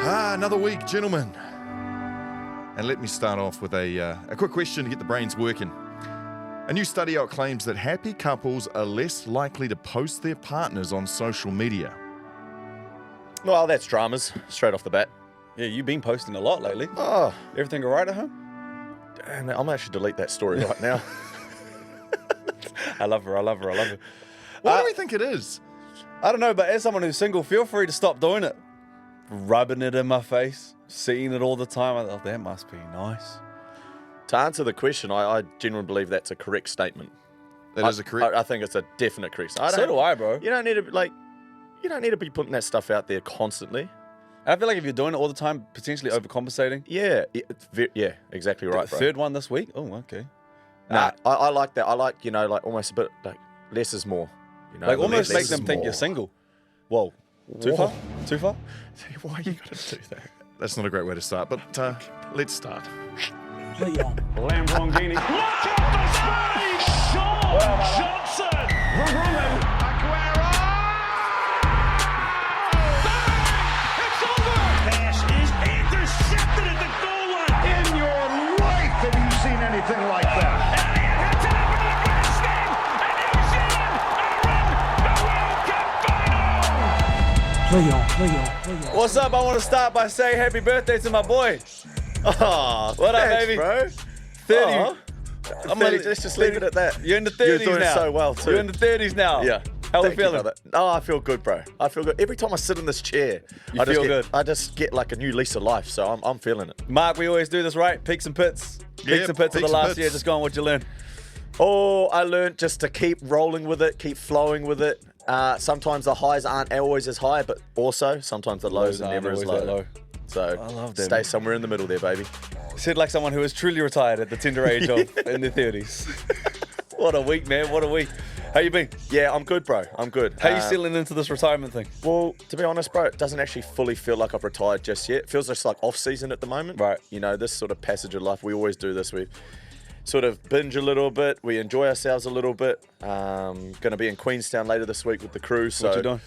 Another week, gentlemen. And let me start off with a quick question to get the brains working. A new study out claims that happy couples are less likely to post their partners on social media. Well, that's dramas, straight off the bat. Yeah, you've been posting a lot lately. Oh, Everything all right at home? damn it, I'm actually delete that story right now. I love her. What do we think it is? I don't know, but as someone who's single, feel free to stop doing it. Rubbing it in my face, seeing it all the time. I thought, that must be nice. To answer the question, I genuinely believe that's a correct statement. That is a correct... I think it's a definite correct statement. So do I, bro. You don't need to be putting that stuff out there constantly. I feel like if you're doing it all the time, potentially overcompensating. Yeah, yeah, exactly right, bro. Third one this week? Oh, okay. Nah, I like that. I like, almost a bit, less is more. Like almost make less them is think more. you're single. Whoa. Too Whoa. far? Too far? Why you got to do that? That's not a great way to start, but let's start. Lamborghini. Look at the speed! Shaun Johnson! Aguero! Bang! It's over! Pass is intercepted at the goal line. In your life have you seen anything like that? Elliott hits it up into the grandstand, and New Zealand are in the World Cup final! What's up? I want to start by saying happy birthday to my boy. Oh, What up, thanks, baby? bro? 30. Oh, I'm 30, gonna- let's just leave it at that. You're in the 30s You're doing now. so well, too. You're in the 30s now. Yeah. How we Thank you, feeling? brother. Oh, I feel good, bro. I feel good. Every time I sit in this chair, You feel good. I just get like a new lease of life, so I'm feeling it. Marc, we always do this, right? Peaks and pits. Peaks Yep, and pits of the peaks and last pits. year. Just go on what you learned. Oh, I learned just to keep rolling with it, keep flowing with it. Sometimes the highs aren't always as high, but also sometimes the lows are aren't never as always low. that low. So I love that, stay man. somewhere in the middle there, baby. Said like someone who was truly retired at the tender age of in their 30s. What a week, man. What a week. How you been? Yeah, I'm good, bro. I'm good. How you settling into this retirement thing? Well, to be honest, bro, it doesn't actually fully feel like I've retired just yet. It feels just like off-season at the moment. Right. This sort of passage of life, we always do this. We sort of binge a little bit. We enjoy ourselves a little bit. Going to be in Queenstown later this week with the crew. So, What you doing?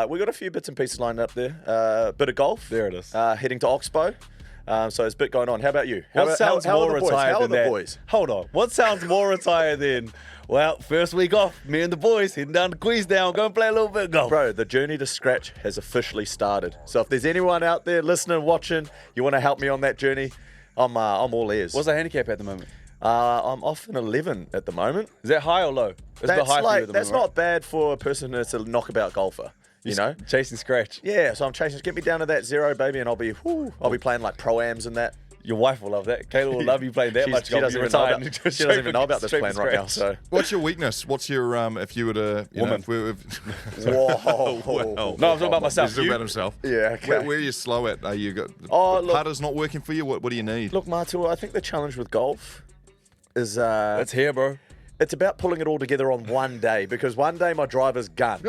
We got a few bits and pieces lined up there. Bit of golf. There it is. Heading to Oxbow. So there's a bit going on. How about you? What sounds how are more the boys? retired How are than the that? boys? Hold on. What sounds more retired than, well, first week off, me and the boys heading down to Queenstown, go and play a little bit of golf. Bro, the journey to scratch has officially started. So if there's anyone out there listening, watching, you want to help me on that journey, I'm all ears. What's the handicap at the moment? I'm off in 11 at the moment. Is that high or low? It's a bit That's high for you at the that's moment, not bad for a person that's a knockabout golfer. You know? right? Chasing scratch. Yeah, so I'm chasing. Get me down to that zero, baby, and I'll be playing like pro-ams and that. Your wife will love that. Kayla will love you playing that much She golf. doesn't You're even know retired. about, she doesn't even know about this Straight plan from right now. scratch. So, What's your weakness? What's your, if you were to... Woman. whoa. Well, No, I'm talking about myself. He's talking You? about himself. Yeah, okay. Where are you slow at? Are you got... Oh, look- putter's not working for you? What do you need? Look, Martu, I think the challenge with golf is That's here, bro. it's about pulling it all together on one day, because one day my driver's gone.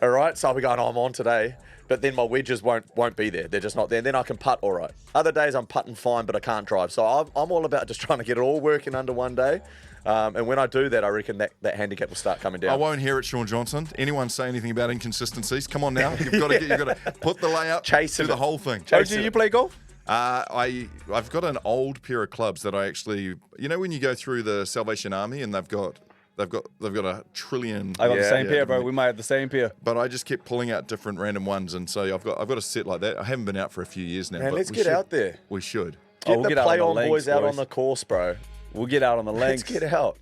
All right, so I'll be going, I'm on today, but then my wedges won't be there. They're just not there. And then I can putt all right. Other days I'm putting fine, but I can't drive. So I'm all about just trying to get it all working under one day. And when I do that, I reckon that handicap will start coming down. I won't hear it, Shaun Johnson. Anyone say anything about inconsistencies? Come on now. You've got to put the layup, Chasing do the it. whole thing. OG, you play golf? I've got an old pair of clubs that I actually, when you go through the Salvation Army and they've got a trillion. I got the Yeah, same yeah. pair, bro. We might have the same pair. But I just kept pulling out different random ones, and so I've got a set like that. I haven't been out for a few years now. Man, but let's we get should. out there. We should. Get we'll the get out on the play-on links, boys out boys. on the course, bro. We'll get out on the Let's links. get out.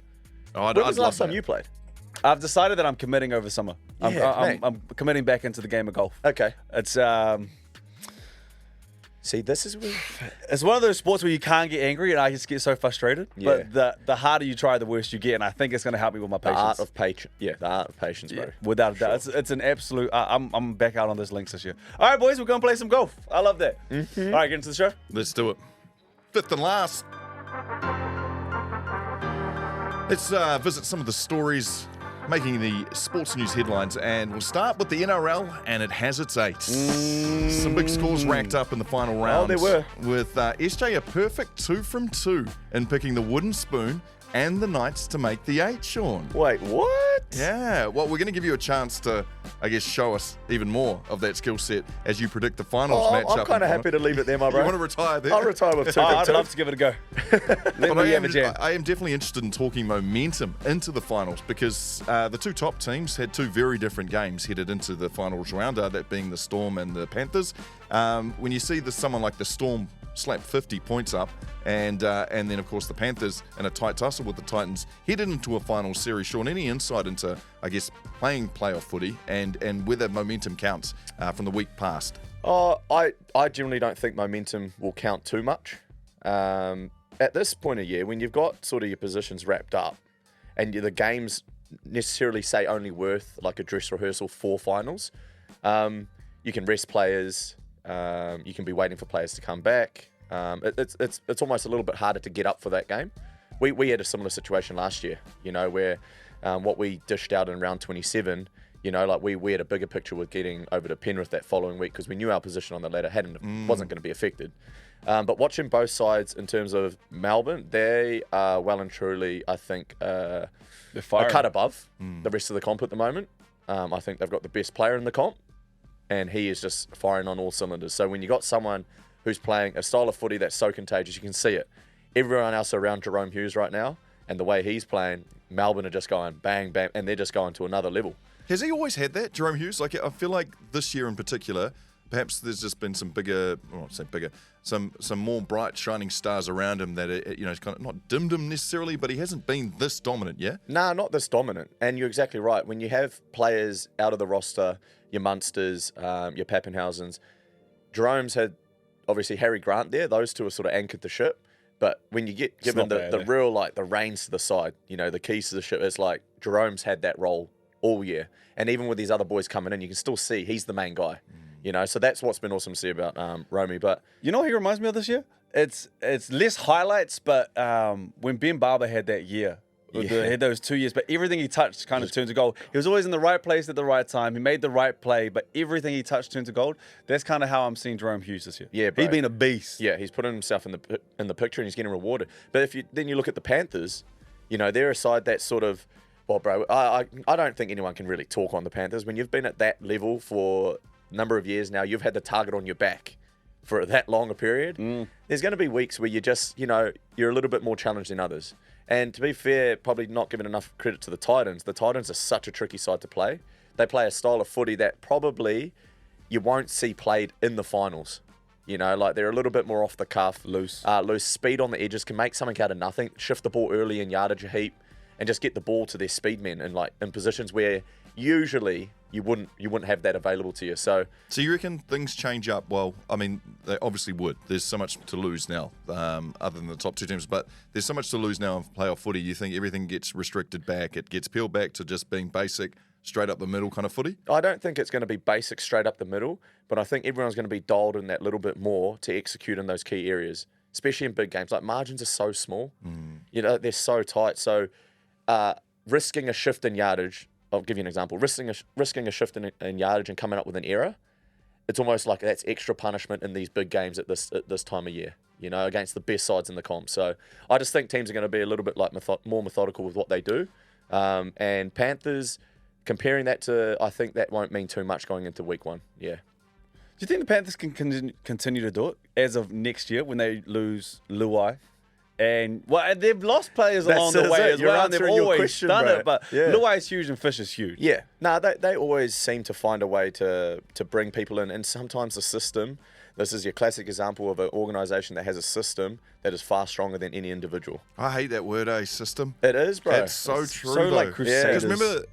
I'd When was the love last time that. you played? I've decided that I'm committing over summer. Yeah, I'm committing back into the game of golf. Okay. It's See, this is where... it's one of those sports where you can't get angry, and I just get so frustrated. Yeah. But the harder you try, the worse you get, and I think it's going to help me with my The patience. art of patience. Yeah, the art of patience, bro. Yeah, without a doubt. It's an absolute... I'm back out on those links this year. All right, boys, we're going to play some golf. I love that. All right, get into the show. Let's do it. Fifth and last. Let's visit some of the stories making the sports news headlines, and we'll start with the NRL, and it has its eights. Some big scores racked up in the final round. there were. With SJ a perfect 2 from 2 in picking the wooden spoon and the Knights to make the 8, Shaun. Wait, what? Yeah, well, we're going to give you a chance to, I guess, show us even more of that skill set as you predict the finals matchup. I'm kind of happy to leave it there, my bro. You want to retire there? I'll retire with 2. I'd love to give it a go. Let But me have a jam. I am definitely interested in talking momentum into the finals because the 2 top teams had 2 very different games headed into the finals round, that being the Storm and the Panthers. When you see someone like the Storm slap 50 points up, and then, of course, the Panthers in a tight tussle with the Titans headed into a final series. Shaun, any insight into, I guess, playing playoff footy and whether momentum counts from the week past? I generally don't think momentum will count too much. At this point of year, when you've got sort of your positions wrapped up and the games necessarily say only worth like a dress rehearsal for finals, you can rest players. You can be waiting for players to come back. It's almost a little bit harder to get up for that game. We had a similar situation last year, where what we dished out in round 27, like we had a bigger picture with getting over to Penrith that following week because we knew our position on the ladder wasn't going to be affected. But watching both sides in terms of Melbourne, they are well and truly, I think, a cut above the rest of the comp at the moment. I think they've got the best player in the comp, and he is just firing on all cylinders. So when you got someone who's playing a style of footy that's so contagious, you can see it. Everyone else around Jerome Hughes right now, and the way he's playing, Melbourne are just going bang, bang, and they're just going to another level. Has he always had that, Jerome Hughes? Like, I feel like this year in particular, perhaps there's just been some bigger, well, not say bigger, some more bright, shining stars around him that, it's kind of not dimmed him necessarily, but he hasn't been this dominant, yeah? Nah, not this dominant. And you're exactly right. When you have players out of the roster, your Munsters, your Pappenhausens, Jerome's had, obviously, Harry Grant there. Those 2 are sort of anchored the ship. But when you get given the real, like, the reins to the side, the keys to the ship, it's like Jerome's had that role all year. And even with these other boys coming in, you can still see he's the main guy. So that's what's been awesome to see about Romy. But You know what he reminds me of this year? It's less highlights, but when Ben Barber had that year, he had those 2 years, but everything he touched kind of turned to gold. He was always in the right place at the right time. He made the right play, but everything he touched turned to gold. That's kind of how I'm seeing Jerome Hughes this year. Yeah, bro. He's been a beast. Yeah, he's putting himself in the picture and he's getting rewarded. But if you look at the Panthers, they're a side that sort of, well, bro, I don't think anyone can really talk on the Panthers. When you've been at that level for a number of years now, you've had the target on your back for that long a period. There's going to be weeks where you just, you're a little bit more challenged than others. And to be fair, probably not giving enough credit to the Titans. The Titans are such a tricky side to play. They play a style of footy that probably you won't see played in the finals. Like they're a little bit more off the cuff. Loose speed on the edges, can make something out of nothing, shift the ball early in yardage a heap, and just get the ball to their speed men in positions where usually you wouldn't have that available to you. So you reckon things change up? Well, I mean, they obviously would. There's so much to lose now, other than the top 2 teams, but there's so much to lose now in playoff footy. You think everything gets restricted back? It gets peeled back to just being basic, straight up the middle kind of footy? I don't think it's going to be basic, straight up the middle, but I think everyone's going to be dialed in that little bit more to execute in those key areas, especially in big games. Like, margins are so small. They're so tight. So risking a shift in yardage, I'll give you an example. Risking a shift in yardage and coming up with an error, it's almost like that's extra punishment in these big games at this time of year, against the best sides in the comp. So I just think teams are going to be a little bit like more methodical with what they do. And Panthers, comparing that to, I think that won't mean too much going into week 1. Yeah. Do you think the Panthers can continue to do it as of next year when they lose Luai? And they've lost players along the way as well, and they've always done it. But Luai is huge and Fish is huge. Yeah. No, they always seem to find a way to bring people in. And sometimes the system, this is your classic example of an organisation that has a system that is far stronger than any individual. I hate that word, system. It is, bro. It's so true, so though. like Crusaders. Because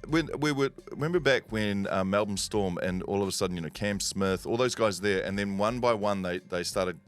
remember back when Melbourne Storm and all of a sudden, Cam Smith, all those guys there, and then one by one they started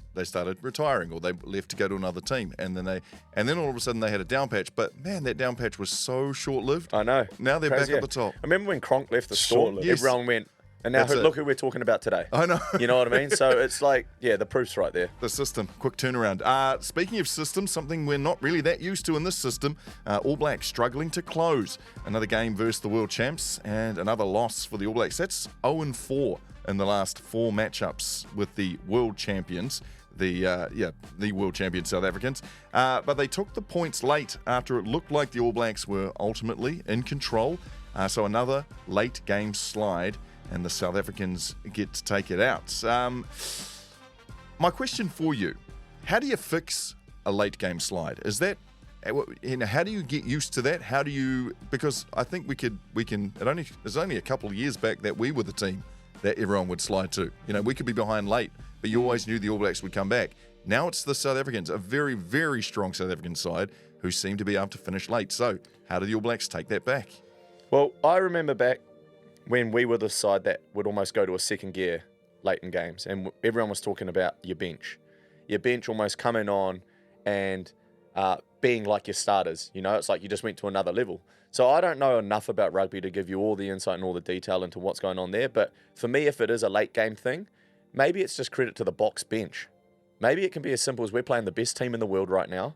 retiring or they left to go to another team, and then all of a sudden they had a down patch. But man, that down patch was so short lived. I know. Now they're back at the top. I remember when Cronk left the Storm, everyone went. And now look who we're talking about today. I know. You know what I mean? So it's like, the proof's right there. The system, quick turnaround. Speaking of systems, something we're not really that used to in this system, All Blacks struggling to close. Another game versus the world champs and another loss for the All Blacks. That's 0-4 in the last 4 matchups with the world champions. the world champion South Africans. But they took the points late after it looked like the All Blacks were ultimately in control. So another late game slide, and the South Africans get to take it out. My question for you, how do you fix a late game slide? Is that, how do you get used to that? How do you, because I think we can, there's only a couple of years back that we were the team that everyone would slide to. We could be behind late, but you always knew the All Blacks would come back. Now it's the South Africans, a very, very strong South African side who seem to be able to finish late. So how do the All Blacks take that back? Well, I remember back when we were the side that would almost go to a second gear late in games, and everyone was talking about your bench. Your bench almost coming on and being like your starters. It's like you just went to another level. So I don't know enough about rugby to give you all the insight and all the detail into what's going on there. But for me, if it is a late game thing, maybe it's just credit to the Box bench. Maybe it can be as simple as we're playing the best team in the world right now,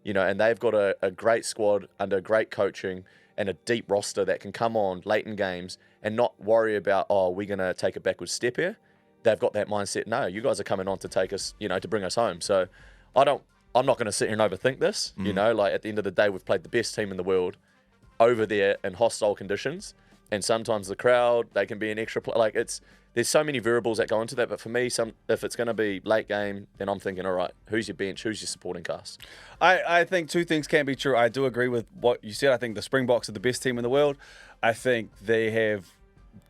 and they've got a great squad under great coaching and a deep roster that can come on late in games and not worry about, we're going to take a backward step here. They've got that mindset. No, you guys are coming on to take us, to bring us home. So I'm not going to sit here and overthink this. Like at the end of the day, we've played the best team in the world over there in hostile conditions. And sometimes the crowd, they can be an extra play. There's so many variables that go into that. But for me, if it's going to be late game, then I'm thinking, all right, who's your bench? Who's your supporting cast? I think two things can be true. I do agree with what you said. I think the Springboks are the best team in the world. I think they're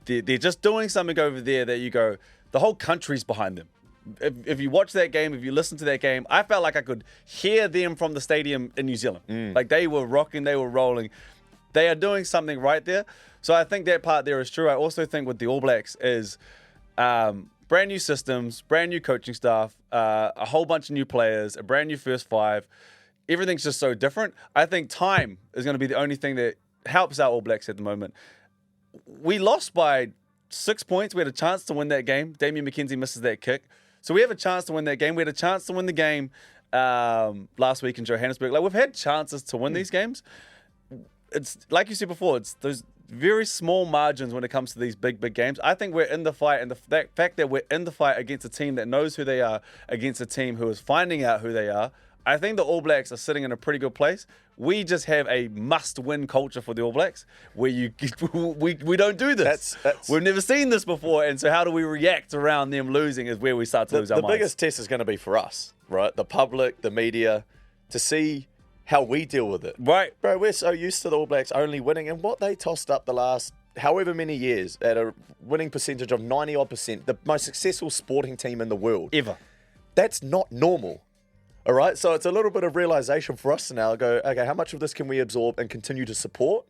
just doing something over there that you go, the whole country's behind them. If you watch that game, if you listen to that game, I felt like I could hear them from the stadium in New Zealand. Like they were rocking, they were rolling. They are doing something right there. So I think that part there is true. I also think with the All Blacks is brand new systems, brand new coaching staff, a whole bunch of new players, a brand new first five. Everything's just so different. I think time is going to be the only thing that helps our All Blacks at the moment. We lost by 6 points. We had a chance to win that game. Damian McKenzie misses that kick. So we have a chance to win that game. We had a chance to win the game last week in Johannesburg. Like we've had chances to win these games. It's like you said before, it's those very small margins when it comes to these big games. I think we're in the fight, and the fact that we're in the fight against a team that knows who they are, against a team who is finding out who they are, I think the All Blacks are sitting in a pretty good place. We just have a must-win culture for the All Blacks, where we don't do this. We've never seen this before, and so how do we react around them losing is where we start to lose our minds. The biggest test is going to be for us, right? The public, the media, to see how we deal with it. Right. Bro, we're so used to the All Blacks only winning, and what they tossed up the last however many years at a winning percentage of 90-odd%, the most successful sporting team in the world. Ever. That's not normal. All right, so it's a little bit of realization for us to now go, okay, how much of this can we absorb and continue to support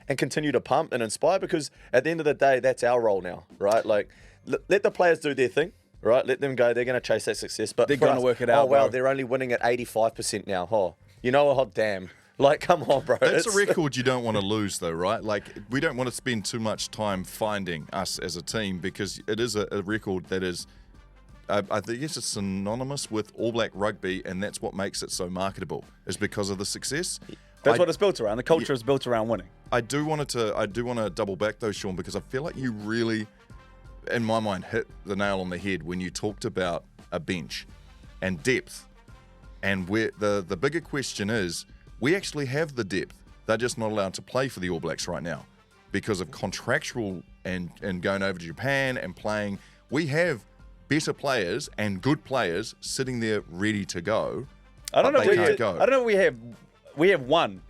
and continue to pump and inspire? Because at the end of the day, that's our role now, right? Like, let the players do their thing, right? Let them go. They're going to chase that success. But they're going to work it out, wow, bro. they're only winning at 85% now. Oh, you know what? Oh, damn. Like, come on, bro. That's a record you don't want to lose, though, right? Like, we don't want to spend too much time finding us as a team, because it is a record that is... I think it's synonymous with All Black rugby, and that's what makes it so marketable, is because of the success. That's what it's built around. The culture is built around winning. I do want to double back though, Shaun, because I feel like you really, in my mind, hit the nail on the head when you talked about a bench and depth. And where the bigger question is, we actually have the depth. They're just not allowed to play for the All Blacks right now because of contractual and going over to Japan and playing. We have better players and good players sitting there ready to go. I don't know. They can't go. I don't know. We have one.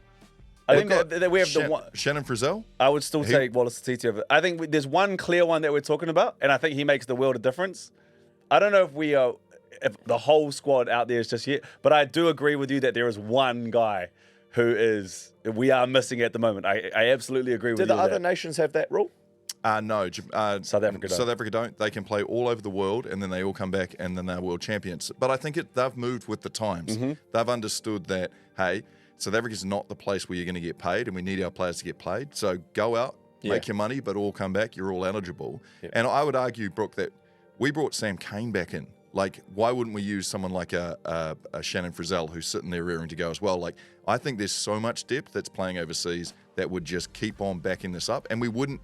I think that we have the one. Shannon Frizzell? I would still take Wallace Tatiti over. I think there's one clear one that we're talking about, and I think he makes the world of difference. I don't know if the whole squad out there is just yet, but I do agree with you that there is one guy who we are missing at the moment. I absolutely agree with you. Do the other nations have that rule? No. South Africa don't. South Africa don't. They can play all over the world, and then they all come back, and then they're world champions. But I think they've moved with the times. Mm-hmm. They've understood that, hey, South Africa's not the place where you're going to get paid, and we need our players to get paid. So go out, make your money, but all come back. You're all eligible. Yeah. And I would argue, Brooke, that we brought Sam Cane back in. Like, why wouldn't we use someone like a Shannon Frizzell who's sitting there rearing to go as well? Like, I think there's so much depth that's playing overseas that would just keep on backing this up, and we wouldn't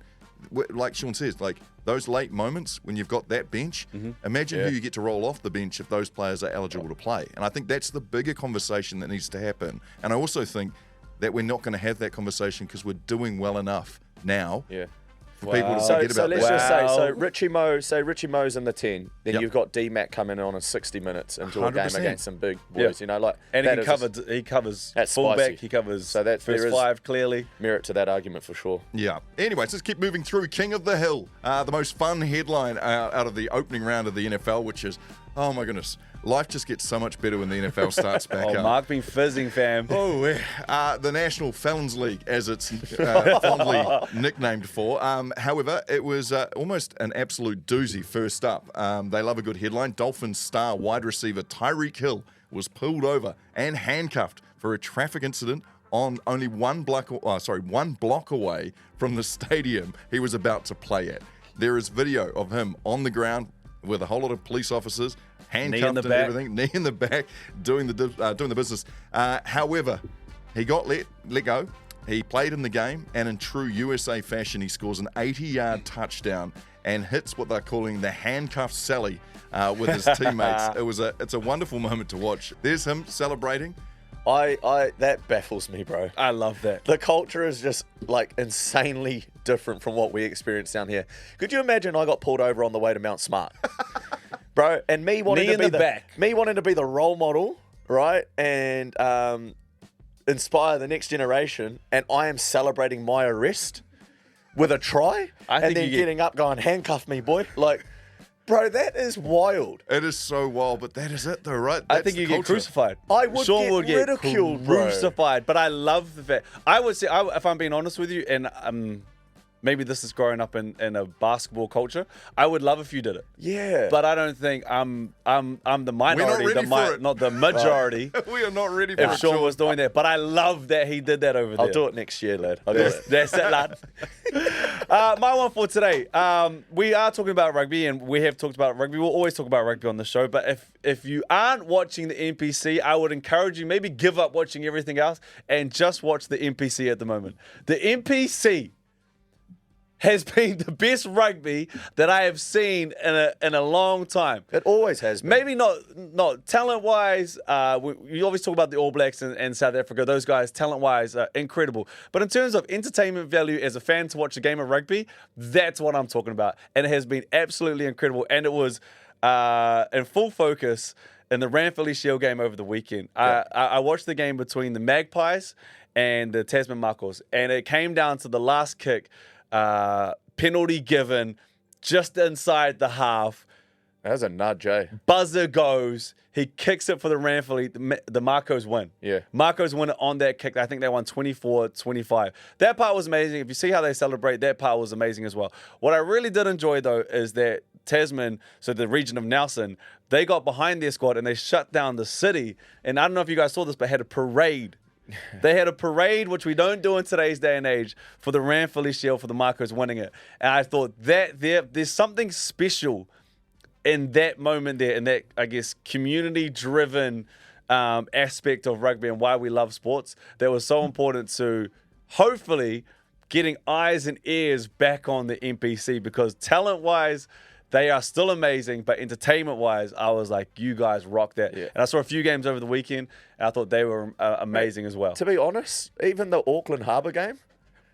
like Shaun says, like those late moments when you've got that bench, imagine who you get to roll off the bench if those players are eligible to play. And I think that's the bigger conversation that needs to happen. And I also think that we're not going to have that conversation because we're doing well enough now for people to forget about so let's that. just say, so Richie Mo's in the 10, then Yep. you've got D-Mac coming in on a 60 minutes into a game 100%. against some big boys, you know, like. And that he covers that's fullback, spicy. he covers So that- first there is- five clearly. merit to that argument for sure. Yeah. Anyways, let's keep moving through. King of the Hill, the most fun headline out of the opening round of the NFL, which is, oh my goodness, life just gets so much better when the NFL starts back Oh, up. Marc been fizzing, fam. Oh, the National Felons League, as it's fondly nicknamed for. However, it was almost an absolute doozy first up. They love a good headline. Dolphins star wide receiver Tyreek Hill was pulled over and handcuffed for a traffic incident on only one block away from the stadium he was about to play at. There is video of him on the ground with a whole lot of police officers, handcuffed and everything, knee in the back, doing the business. However, he got let go. He played in the game, and in true USA fashion, he scores an 80-yard touchdown and hits what they're calling the handcuffed Sally with his teammates. It's a wonderful moment to watch. There's him celebrating. That baffles me, bro. I love that. The culture is just like insanely different from what we experience down here. Could you imagine I got pulled over on the way to Mount Smart? Bro, and me wanting Knee to in be the back. me wanting to be the role model, right? And inspire the next generation, and I am celebrating my arrest with a try, and then getting up going, handcuff me, boy. Like, bro, that is wild. It is so wild, but that is it though, right? I That's think the you get culture. crucified. I would Shaun get would get ridiculed, bro. crucified. But I love the fact. I would say, if I'm being honest with you, and maybe this is growing up in a basketball culture, I would love if you did it. Yeah. But I don't think I'm the minority, ready for it. not the majority. We are not ready for If it. Shaun was doing that, but I love that he did that over there. I'll do it next year, lad. I'll do it. That's it, lad. My one for today. We are talking about rugby, and we have talked about rugby. We'll always talk about rugby on the show. But if you aren't watching the NPC, I would encourage you maybe give up watching everything else and just watch the NPC at the moment. The NPC has been the best rugby that I have seen in a long time. It always has been. Maybe not talent-wise. You always talk about the All Blacks and South Africa. Those guys, talent-wise, are incredible. But in terms of entertainment value as a fan to watch a game of rugby, that's what I'm talking about. And it has been absolutely incredible. And it was in full focus in the Ranfurly Shield game over the weekend. Yeah. I watched the game between the Magpies and the Tasman Marcos. And it came down to the last kick. Penalty given just inside the half. That was a nudge, eh? Buzzer goes. He kicks it for the Ranfurly. The Marcos win. Yeah. Marcos win it on that kick. I think they won 24-25. That part was amazing. If you see how they celebrate, that part was amazing as well. What I really did enjoy, though, is that Tasman, so the region of Nelson, they got behind their squad and they shut down the city. And I don't know if you guys saw this, but had a parade. They had a parade, which we don't do in today's day and age, for the Ranfurly Shield, for the Marcos winning it. And I thought that there's something special in that moment there, in that, I guess, community-driven aspect of rugby and why we love sports that was so important to hopefully getting eyes and ears back on the NPC, because talent-wise, they are still amazing, but entertainment-wise, I was like, you guys rock that. Yeah. And I saw a few games over the weekend, and I thought they were amazing as well. To be honest, even the Auckland Harbour game,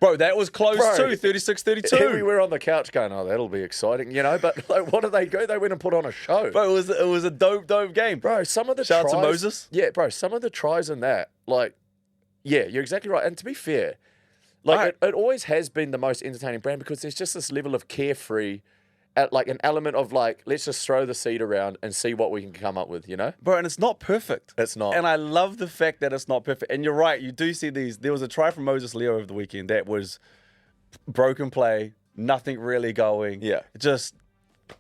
Bro, that was close Bro, too, 36-32. we were on the couch going, oh, that'll be exciting, you know? But like, what did they go? They went and put on a show. Bro, it was a dope game. Bro, some of the Shout out tries... to Moses. Yeah, bro, some of the tries in that, like, yeah, you're exactly right. And to be fair, like, it always has been the most entertaining brand because there's just this level of carefree, like an element of like, let's just throw the seed around and see what we can come up with, you know? Bro, and it's not perfect. It's not. And I love the fact that it's not perfect. And you're right, you do see these. There was a try from Moses Leo over the weekend that was broken play, nothing really going. Yeah. Just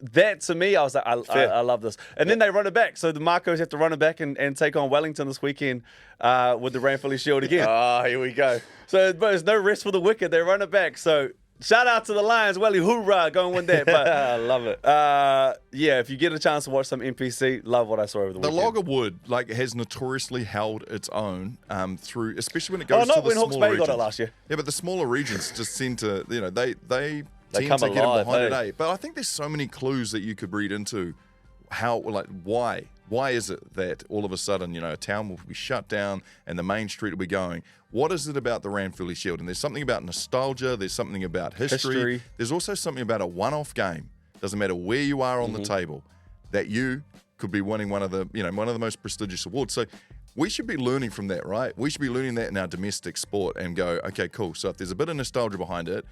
that to me, I was like, I love this. And then they run it back. So the Marcos have to run it back and take on Wellington this weekend with the Ranfurly Shield again. Ah, here we go. So but there's no rest for the wicked. They run it back. So shout out to the Lions. Welly, hoorah, go and win that. But I love it. yeah, if you get a chance to watch some NPC, love what I saw over the The weekend. logger wood has notoriously held its own through, especially when it goes not to the when Hawke's smaller Bay got it regions. last year. Yeah, but the smaller regions just seem to, they They tend come to get them alive, behind it, hey? But I think there's so many clues that you could read into how, like, why? Why is it that all of a sudden, a town will be shut down and the main street will be going? What is it about the Ranfurly Shield? And there's something about nostalgia. There's something about history. There's also something about a one-off game. Doesn't matter where you are on the table, that you could be winning one of the most prestigious awards. So we should be learning from that, right? We should be learning that in our domestic sport and go, okay, cool. So if there's a bit of nostalgia behind it,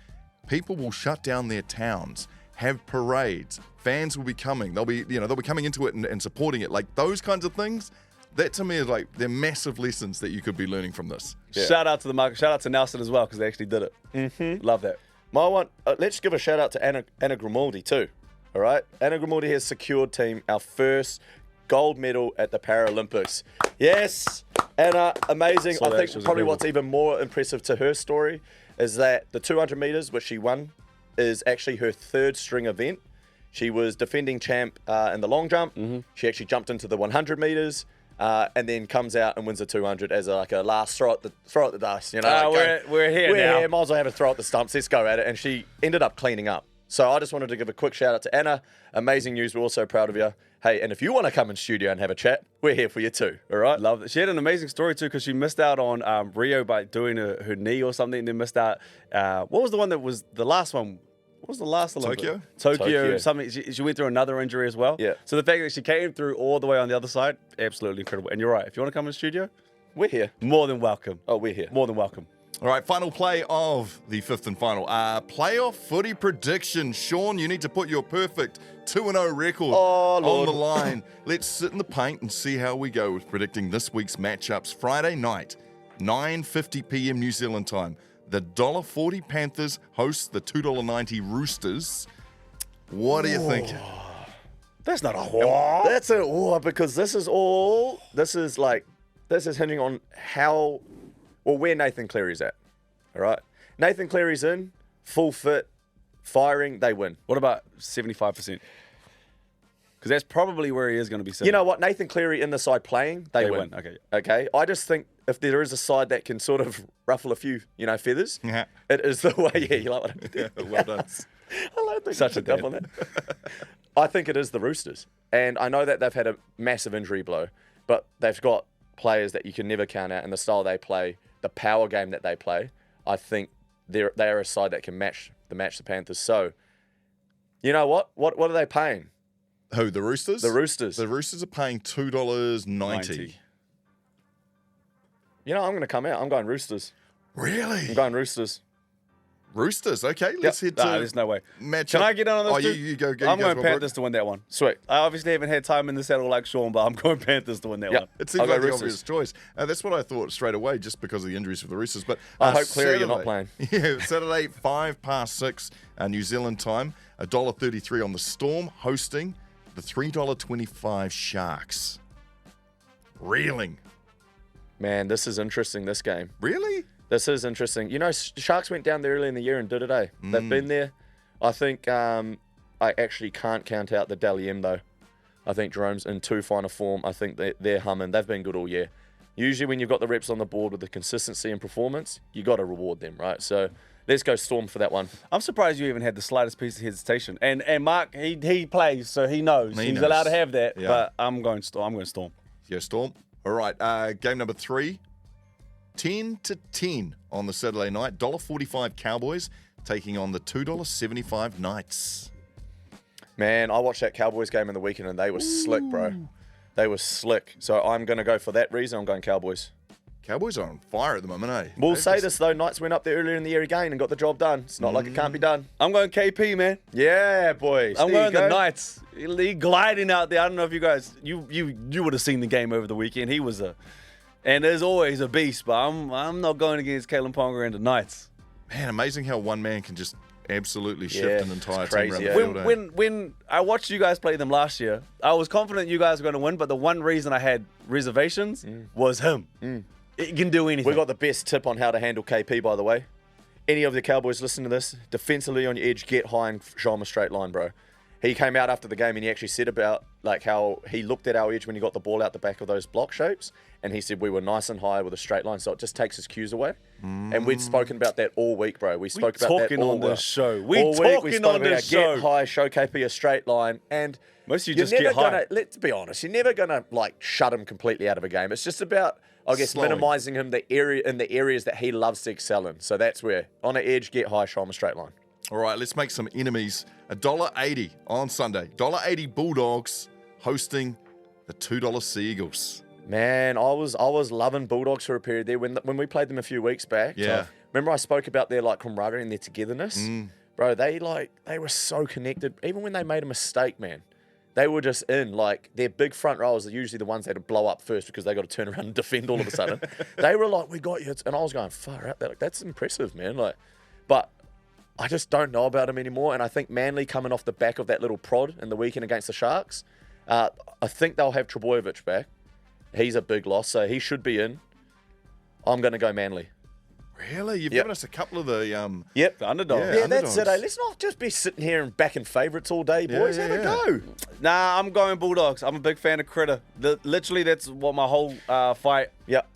people will shut down their towns, have parades, fans will be coming. They'll be coming into it and supporting it. Like those kinds of things, that to me is like, they're massive lessons that you could be learning from this. Yeah. Shout out to the market. Shout out to Nelson as well, because they actually did it. Mm-hmm. Love that. My one, let's give a shout out to Anna Grimaldi too. All right, Anna Grimaldi has secured team our first gold medal at the Paralympics. Yes, Anna, amazing. I think probably what's even more impressive to her story is that the 200 meters, which she won, is actually her third string event. She was defending champ in the long jump. She actually jumped into the 100 meters. And then comes out and wins the 200 as a last throw at the dust. We're here now. We're here. Might as well have a throw at the stumps. Let's go at it. And she ended up cleaning up. So I just wanted to give a quick shout out to Anna. Amazing news. We're all so proud of you. Hey, and if you want to come in studio and have a chat, we're here for you too. All right. Love it. She had an amazing story too, because she missed out on Rio by doing her knee or something, and then missed out. What was the one that was the last one? What was the last Olympic? Tokyo. Something. She went through another injury as well. Yeah. So the fact that she came through all the way on the other side, absolutely incredible. And you're right. If you want to come in the studio, we're here. More than welcome. Oh, we're here. More than welcome. All right, final play of the fifth and final. Playoff footy prediction. Shaun, you need to put your perfect 2-0 record on the line. Let's sit in the paint and see how we go with predicting this week's matchups. Friday night, 9:50 p.m. New Zealand time. The $1.40 Panthers host the $2.90 Roosters. What do you think? That's not a what. That's a what, because this is hinging on where Nathan Cleary's at. All right. Nathan Cleary's in, full fit, firing, they win. What about 75%? Because that's probably where he is going to be sitting. You know what? Nathan Cleary in the side playing, they win. Okay. I just think if there is a side that can sort of ruffle a few, feathers, it is the way. Yeah, you like what I did? Yeah, well done. I like that. Such a dad. On that. I think it is the Roosters. And I know that they've had a massive injury blow, but they've got players that you can never count out, and the style they play, the power game that they play, I think they are a side that can match the Panthers. So, you know what? What are they paying? Who, the Roosters? The Roosters. The Roosters are paying $2.90. You know, I'm going to come out. I'm going Roosters. Really? I'm going Roosters. Roosters, okay. Let's head to there's no way. Match Can up. I get on this too? You go. I'm going Panthers to win that one. Sweet. I obviously haven't had time in the saddle like Shaun, but I'm going Panthers to win that one. It seems like the obvious choice. That's what I thought straight away, just because of the injuries for the Roosters. But I hope Cleary you're not playing. Yeah, Saturday, 6:05 New Zealand time, $1.33 on the Storm, hosting the $3.25 Sharks. Reeling. Man, this is interesting, this game. Really? This is interesting. You know, Sharks went down there early in the year and did it, eh? They've been there. I think I actually can't count out the Dally M, though. I think Jerome's in too fine a form. I think they're humming. They've been good all year. Usually when you've got the reps on the board with the consistency and performance, you got to reward them, right? So let's go Storm for that one. I'm surprised you even had the slightest piece of hesitation. And Marc, he plays, so he knows. He's allowed to have that. Yeah. But I'm going Storm. Yeah, Storm. All right, game number 3. 10-10 on the Saturday night. $1.45 Cowboys taking on the $2.75 Knights. Man, I watched that Cowboys game in the weekend and they were slick, bro. They were slick. So I'm going to go for that reason. I'm going Cowboys. Cowboys are on fire at the moment, eh? We'll say this, though. Knights went up there earlier in the year again and got the job done. It's not like it can't be done. I'm going KP, man. Yeah, boys. I'm going the Knights. He gliding out there. I don't know if you guys, you would have seen the game over the weekend. He was and there's always a beast, but I'm not going against Kalen Ponga and the Knights. Man, amazing how one man can just absolutely shift an entire team around the field. When I watched you guys play them last year, I was confident you guys were going to win, but the one reason I had reservations was him. It can do anything. We got the best tip on how to handle KP, by the way. Any of the Cowboys listening to this, defensively on your edge, get high and show him a straight line, bro. He came out after the game and he actually said about like how he looked at our edge when he got the ball out the back of those block shapes, and he said we were nice and high with a straight line, so it just takes his cues away. And we'd spoken about that all week, bro. We spoke about that talking all on this week. show. We All week talking spoke on about this show. Get high, show KP a straight line, and Most of you you're just never get high. gonna. Let's be honest, you're never gonna like shut him completely out of a game. It's just about, I guess, Slowing. minimising him the areas that he loves to excel in. So that's where on an edge, get high, show him a straight line. All right, let's make some enemies. $1.80 on Sunday. $1.80 Bulldogs hosting the $2 Seagulls. Man, I was loving Bulldogs for a period there when we played them a few weeks back. Yeah. Remember I spoke about their like camaraderie and their togetherness? Bro, they were so connected. Even when they made a mistake, man, they were just in. Like, their big front rows are usually the ones that blow up first because they got to turn around and defend all of a sudden. They were like, we got you. And I was going, far out. Like, that's impressive, man. Like, but I just don't know about him anymore. And I think Manly coming off the back of that little prod in the weekend against the Sharks, I think they'll have Trbojevic back. He's a big loss, so he should be in. I'm going to go Manly. Really? You've Yep. given us a couple of the... Yep. The underdog. Yeah. Yeah, that's it. underdogs. Let's not just be sitting here and backing favourites all day, boys. Yeah, Have a yeah. go. Nah, I'm going Bulldogs. I'm a big fan of Critter. Literally, that's what my whole fight. Yep.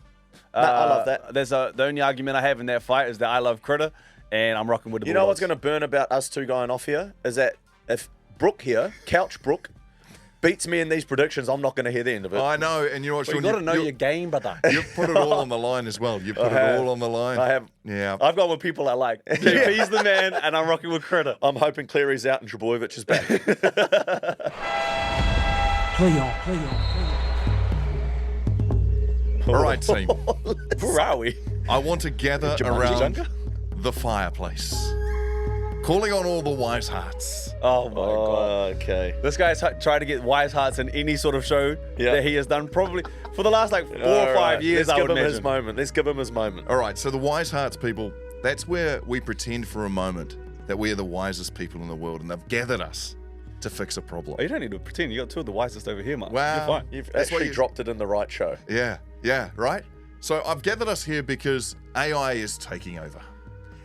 No, I love that. The only argument I have in that fight is that I love Critter, and I'm rocking with the You Bulldogs. know what's going to burn about us two going off here is that if Brooke here, Couch Brooke, beats me in these predictions, I'm not going to hear the end of it. I know, and you know what, Well, Sean, you got to know you- your game, brother. You've put it all on the line as well. You've put have. it all on the line. I have. Yeah. I've gone with people I like. JP's the man, and I'm rocking with Critter. I'm hoping Cleary's out and Trbojevic is back. All right, team. Where are we? I want to gather Jumanji around Jungle? the fireplace. Calling on all the wise hearts. Oh, my God. Okay. This guy's tried to get wise hearts in any sort of show Yeah. that he has done probably for the last like 4 or All 5 right, years, Let's I give would him his imagine. moment. Let's give him his moment. All right, so the wise hearts, people, that's where we pretend for a moment that we are the wisest people in the world and they've gathered us to fix a problem. Oh, you don't need to pretend. You got two of the wisest over here, man. Wow. You're fine. You've That's what actually you- dropped it in the right show. Yeah, right? So I've gathered us here because AI is taking over.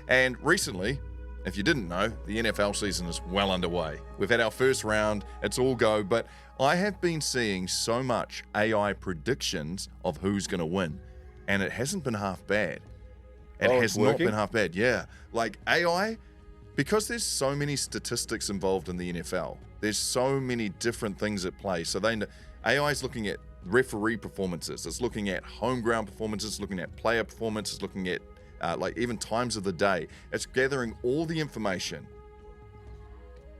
And recently, if you didn't know, the NFL season is well underway. We've had our first round, it's all go, but I have been seeing so much AI predictions of who's going to win, and it hasn't been half bad. It Oh, has it's not working? been half bad, yeah. Like AI, because there's so many statistics involved in the NFL, there's so many different things at play. So AI is looking at referee performances, it's looking at home ground performances, it's looking at player performances, looking at like even times of the day. It's gathering all the information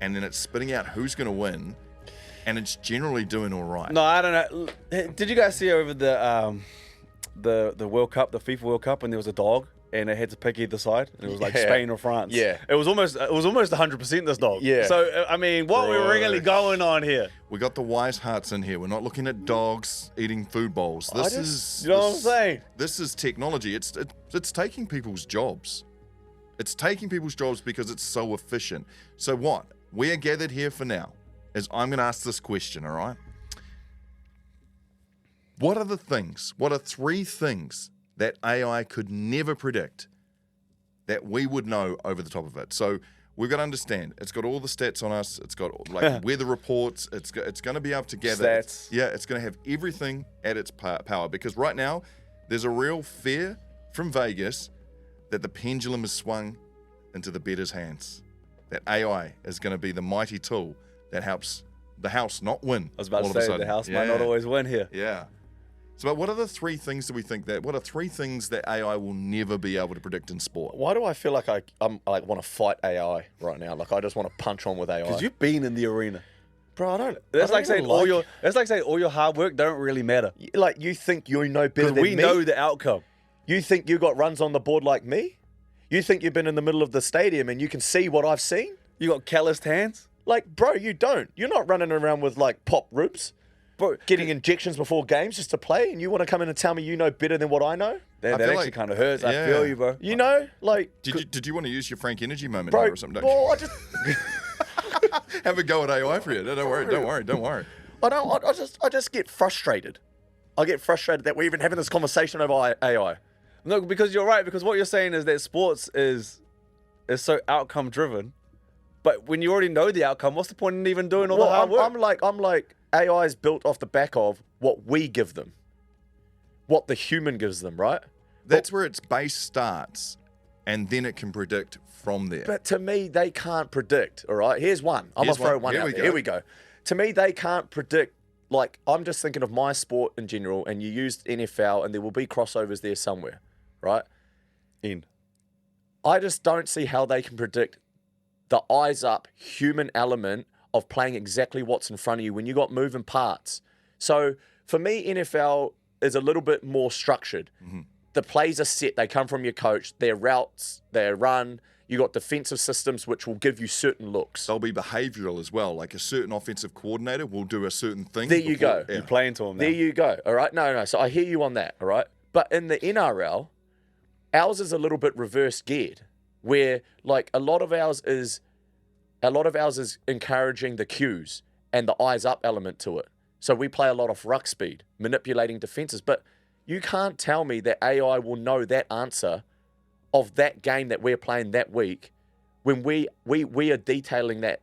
and then it's spitting out who's going to win, and it's generally doing all right. No, I don't know. Did you guys see over the World Cup, the FIFA World Cup, and there was a dog and it had to pick either side, and it was like Yeah. Spain or France. Yeah. It was almost 100% this dog. Yeah. So I mean, what we're really going on here? We got the wise hearts in here. We're not looking at dogs eating food bowls. This is, you know what I'm saying? This is technology. It's taking people's jobs. It's taking people's jobs because it's so efficient. So what we are gathered here for now is I'm going to ask this question. All right. What are the things? What are 3 things that AI could never predict that we would know over the top of it? So we've got to understand, it's got all the stats on us. It's got like weather reports. It's going to be able to gather. Stats. Yeah, it's going to have everything at its power, because right now there's a real fear from Vegas that the pendulum has swung into the bettor's hands. That AI is going to be the mighty tool that helps the house not win. I was about all to of a say sudden. the house might not always win here. Yeah. So what are the 3 things that we think that, what are 3 things that AI will never be able to predict in sport? Why do I feel like I want to fight AI right now? Like I just want to punch on with AI. Because you've been in the arena. Bro, I don't. That's I like don't even saying that's like saying all your hard work don't really matter. Like you think you know better Because than we me? know the outcome. You think you got runs on the board like me? You think you've been in the middle of the stadium and you can see what I've seen? You got calloused hands. Like, bro, you don't. You're not running around with like pop ribs, Bro, getting injections before games just to play, and you want to come in and tell me you know better than what I know? that feel actually like- kind of hurts. I yeah. feel you, bro. You know, like, Did you want to use your Frank Energy moment bro, here or something? well, I just, Have a go at AI for you. No, don't worry. I just get frustrated. I get frustrated that we're even having this conversation over AI. No, because you're right. Because what you're saying is that sports is so outcome driven But when you already know the outcome, what's the point in even doing all the hard work? I'm like AI is built off the back of what we give them, what the human gives them, right? That's where its base starts, and then it can predict from there. But to me, they can't predict. All right, here's one. I'm gonna throw one out there. Here we go. To me, they can't predict. Like, I'm just thinking of my sport in general, and you used NFL, and there will be crossovers there somewhere, right? I just don't see how they can predict the eyes up human element of playing exactly what's in front of you when you got moving parts. So for me, NFL is a little bit more structured. The plays are set. They come from your coach. Their routes, their run. You got defensive systems which will give you certain looks. They'll be behavioural as well. Like a certain offensive coordinator will do a certain thing. There you go. You play into them now. There you go. All right. No. So I hear you on that. All right. But in the NRL, ours is a little bit reverse geared, where like a lot of ours is encouraging the cues and the eyes up element to it. So we play a lot of ruck speed, manipulating defenses. But you can't tell me that AI will know that answer of that game that we're playing that week when we are detailing that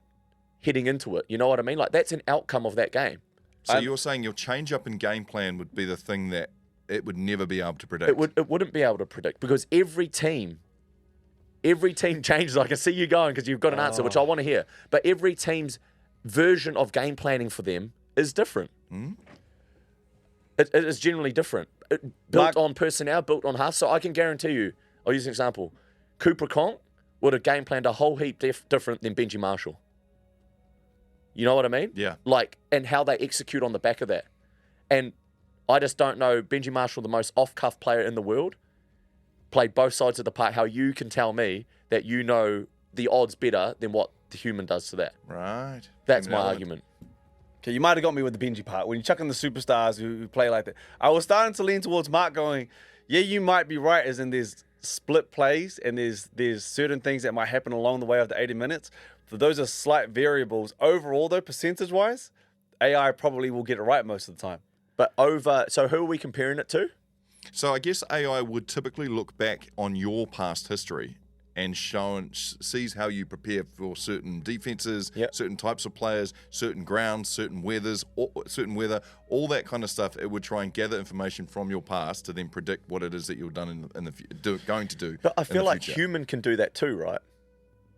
heading into it. You know what I mean? Like, that's an outcome of that game. So you're saying your change up in game plan would be the thing that it would never be able to predict? It wouldn't be able to predict because every team changes. I can see you going because you've got an answer, which I want to hear. But every team's version of game planning for them is different. It is generally different. Built on personnel, built on half. So I can guarantee you, I'll use an example. Cooper Conk would have game planned a whole heap different than Benji Marshall. You know what I mean? Yeah. Like, and how they execute on the back of that. And I just don't know, Benji Marshall, the most off-cuff player in the world, played both sides of the park. How you can tell me that you know the odds better than what the human does to that. Right. That's my argument. Okay, you might have got me with the Benji part. When you chuck in the superstars who play like that, I was starting to lean towards Marc going, yeah, you might be right, as in there's split plays and there's certain things that might happen along the way of the 80 minutes. So those are slight variables. Overall, though, percentage-wise, AI probably will get it right most of the time. But so who are we comparing it to? So I guess AI would typically look back on your past history and sees how you prepare for certain defenses, certain types of players, certain grounds, certain weather, all that kind of stuff. It would try and gather information from your past to then predict what it is that you've done going to do. But I feel like human can do that too, right?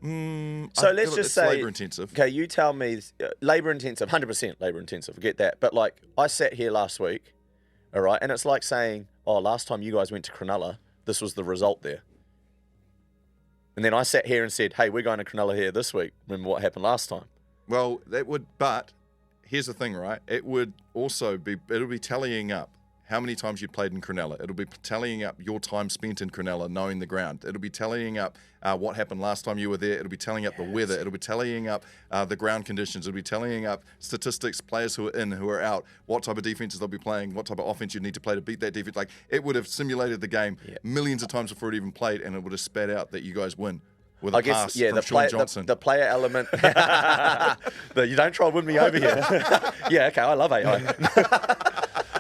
So let's just say labour intensive. Okay, you tell me labour intensive, 100% labour intensive. Get that. But like, I sat here last week, all right, and it's like saying, oh, last time you guys went to Cronulla, this was the result there. And then I sat here and said, hey, we're going to Cronulla here this week. Remember what happened last time? Well, but here's the thing, right? It would also it'll be tallying up how many times you played in Cronulla. It'll be tallying up your time spent in Cronulla, knowing the ground. It'll be tallying up what happened last time you were there. It'll be tallying up the weather. It'll be tallying up the ground conditions. It'll be tallying up statistics, players who are in, who are out, what type of defenses they'll be playing, what type of offense you need to play to beat that defense. Like, it would have simulated the game millions of times before it even played, and it would have spat out that you guys win. With a pass from Shaun Johnson. The player element. You don't try to win me over here. Yeah, okay, I love AI.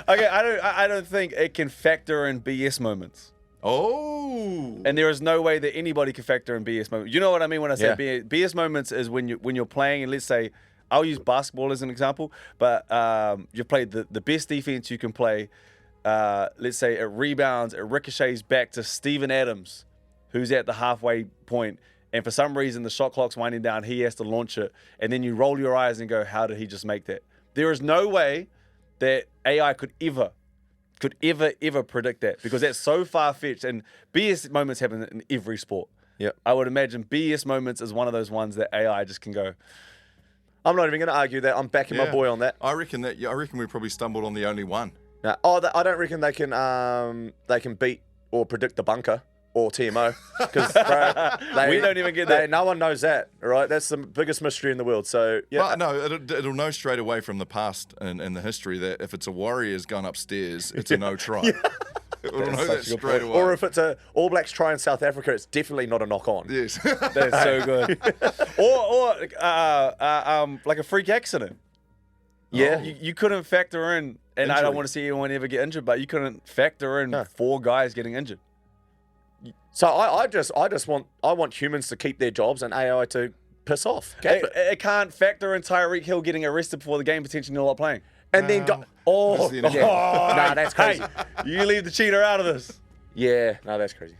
Okay, I don't think it can factor in BS moments. Oh. And there is no way that anybody can factor in BS moments. You know what I mean when I say BS moments is when you're playing, and let's say, I'll use basketball as an example, but you've played the best defense you can play. Let's say it rebounds, it ricochets back to Steven Adams, who's at the halfway point, and for some reason the shot clock's winding down, he has to launch it, and then you roll your eyes and go, how did he just make that? There is no way that AI could ever predict that, because that's so far-fetched, and BS moments happen in every sport. Yeah, I would imagine BS moments is one of those ones that AI just can go. I'm not even going to argue that. I'm backing my boy on that. I reckon we probably stumbled on the only one. No. I don't reckon they can beat or predict the bunker or TMO, because we don't even get that. No one knows that, right? That's the biggest mystery in the world. So yeah, but no, it'll know straight away from the past and the history that if it's a Warriors gone upstairs, it's a no try. It'll know that straight away. Or if it's a All Blacks try in South Africa, it's definitely not a knock on. Yes, that's so good. or like a freak accident. Yeah, you couldn't factor in, and injury. I don't want to see anyone ever get injured, but you couldn't factor in 4 guys getting injured. So I want humans to keep their jobs and AI to piss off. Gap it. It can't factor in Tyreek Hill getting arrested before the game, potentially not playing. And then go, oh, That's the yeah. NFL. Nah, that's crazy. Hey, you leave the cheater out of this. Yeah, no, that's crazy.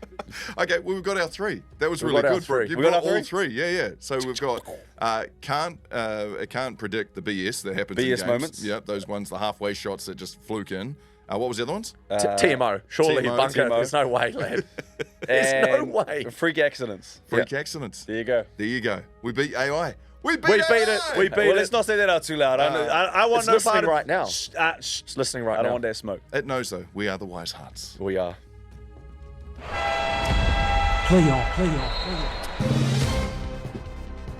Okay, well, we've got our 3. That was We've really got our good. For 3. you We got brought our all 3. Yeah. So we've got can't predict the BS that happens in BS games. moments. Yeah, those ones, the halfway shots that just fluke in. What was the other ones? TMO. Surely, TMO. bunker. TMO. There's no way, lad. There's no And way. Freak accidents. Freak accidents. There you go. There you go. We beat AI. We beat We beat AI! it. We beat it. Let's not say that out too loud. I want It's no listening part of right now. Shh, It's listening right I don't now. want that smoke. It knows, though. We are the wise hearts. We are.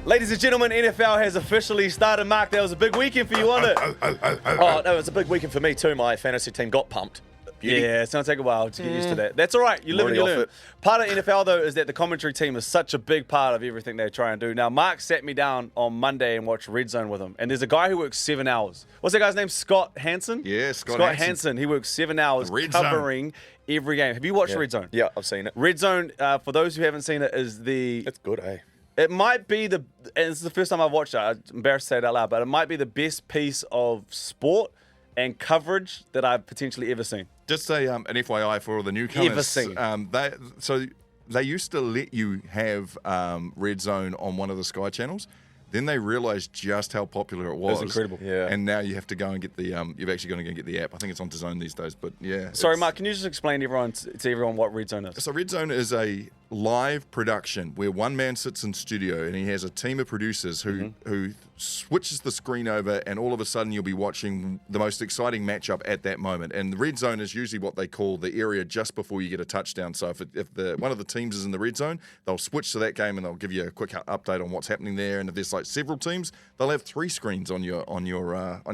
Ladies and gentlemen, NFL has officially started. Mark, that was a big weekend for you, wasn't it? Oh, no, it was a big weekend for me too. My fantasy team got pumped. Beauty. Yeah, it's going to take a while to get used to that. That's all right. You live and you Already learn. off Part of NFL, though, is that the commentary team is such a big part of everything they try and do. Now, Mark sat me down on Monday and watched Red Zone with him. And there's a guy who works 7 hours. What's that guy's name? Scott Hansen? Yeah, Scott Hansen. Hansen. He works 7 hours Red Zone. covering every game. Have you watched Red Zone? Yeah, I've seen it. Red Zone, for those who haven't seen it, is the... It's good, eh? It might be the, and this is the first time I've watched it, I'm embarrassed to say it out loud, but it might be the best piece of sport and coverage that I've potentially ever seen. Just an FYI for all the newcomers. Ever seen. They used to let you have Red Zone on one of the Sky channels. Then they realised just how popular it was. incredible. Yeah. And now you have to go and get the you've actually got to go and get the app. I think it's on DAZN these days. But yeah. Sorry, it's- Mark, can you just explain to everyone what Red Zone is? So Red Zone is a live production where one man sits in studio and he has a team of producers who switches the screen over, and all of a sudden you'll be watching the most exciting matchup at that moment. And the Red Zone is usually what they call the area just before you get a touchdown. So if one of the teams is in the Red Zone, they'll switch to that game and they'll give you a quick update on what's happening there. And if there's like several teams, they'll have 3 screens on your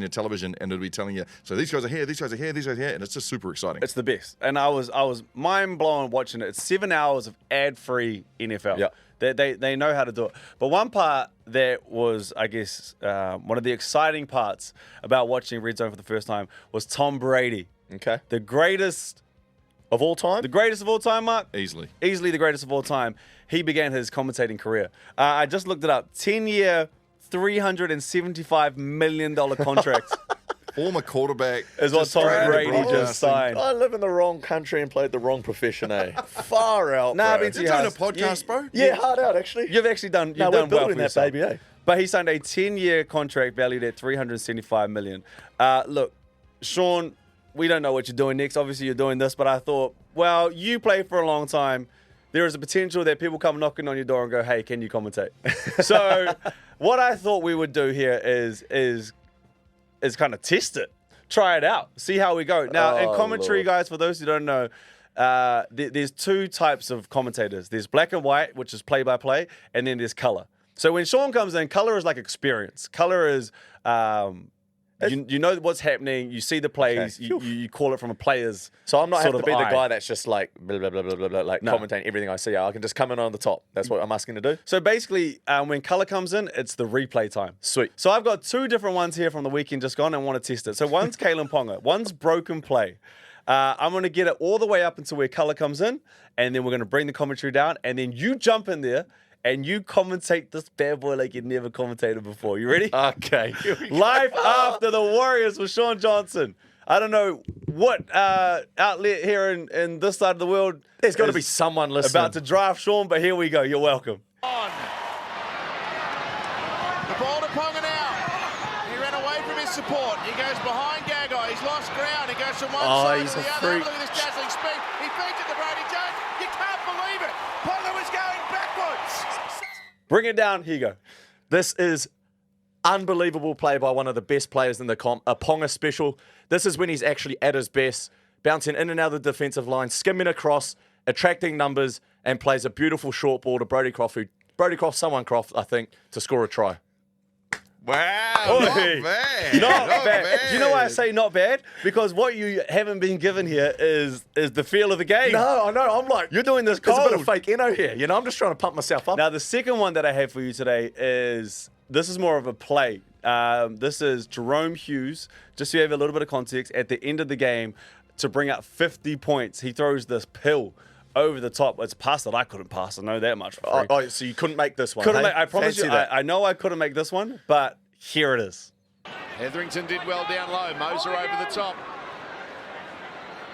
television, and it'll be telling you, so these guys are here, these guys are here, these guys are here, and it's just super exciting. It's the best. And I was mind blown watching it. It's 7 hours of ad-free NFL. Yeah. They know how to do it. But one part that was, I guess, one of the exciting parts about watching Red Zone for the first time was Tom Brady. Okay. The greatest Of all time? of all time, Mark? Easily. Easily the greatest of all time. He began his commentating career. I just looked it up. 10-year, $375 million contract Former quarterback is what just Tom straight into Brady just broadcasting. signed. I live in the wrong country and played the wrong profession, eh? Far out, Nah, bro. I've been You're doing a house. podcast, bro? Yeah, hard out, actually. You've actually done. You've No, we're done well building for that yourself. baby, eh? But he signed a 10-year contract valued at $375 million. Look, Shaun, we don't know what you're doing next. Obviously, you're doing this, but I thought, well, you played for a long time. There is a potential that people come knocking on your door and go, "Hey, can you commentate?" So, what I thought we would do here is kind of test it, try it out, see how we go. Now, in Oh, commentary, Lord. guys, for those who don't know, there's 2 types of commentators. There's black and white, which is play-by-play, and then there's color. So when Shaun comes in, color is like experience. Color is you know what's happening, you see the plays, Okay. you call it from a player's So I'm not sort having to of be the eye. guy that's just like blah, blah, blah, blah, blah, blah, like No. commentating everything I see. I can just come in on the top. That's what I'm asking to do. So basically, when color comes in, it's the replay time. Sweet. So I've got 2 different ones here from the weekend just gone and want to test it. So one's Kalen Ponga, one's broken play. I'm going to get it all the way up until where color comes in, and then we're going to bring the commentary down, and then you jump in there and you commentate this bad boy like you've never commentated before. You ready? Okay. Life after the Warriors with Shaun Johnson. I don't know what outlet here in this side of the world There's got to is be someone listening. about to draft Shaun, but here we go. You're welcome. On. The ball to Ponga now. He ran away from his support. He goes behind Gagai. He's lost ground. He goes from one side he's to a the other. freak. Look at this dazzling speed. He feeds it to Brady Jones. You can't believe it. Ponga was going backwards. Bring it down. Here you go. This is unbelievable play by one of the best players in the comp, a Ponga special. This is when he's actually at his best, bouncing in and out of the defensive line, skimming across, attracting numbers, and plays a beautiful short ball to Brody Croft, I think, to score a try. Wow, not Oi. bad. Not bad. Do you know why I say not bad? Because what you haven't been given here is the feel of the game. No, I know. I'm like, You're doing this there's a cold. bit of fake inno here. You know, I'm just trying to pump myself up. Now, the second one that I have for you today is, this is more of a play. This is Jerome Hughes, just so you have a little bit of context, at the end of the game to bring up 50 points. He throws this pill over the top. It's a pass that I couldn't pass. I know that much. For free. Oh, so you couldn't make this one? Couldn't hey? make, I promise Fancy you, that. I know I couldn't make this one, but here it is. Hetherington did well down low. Moser over the top.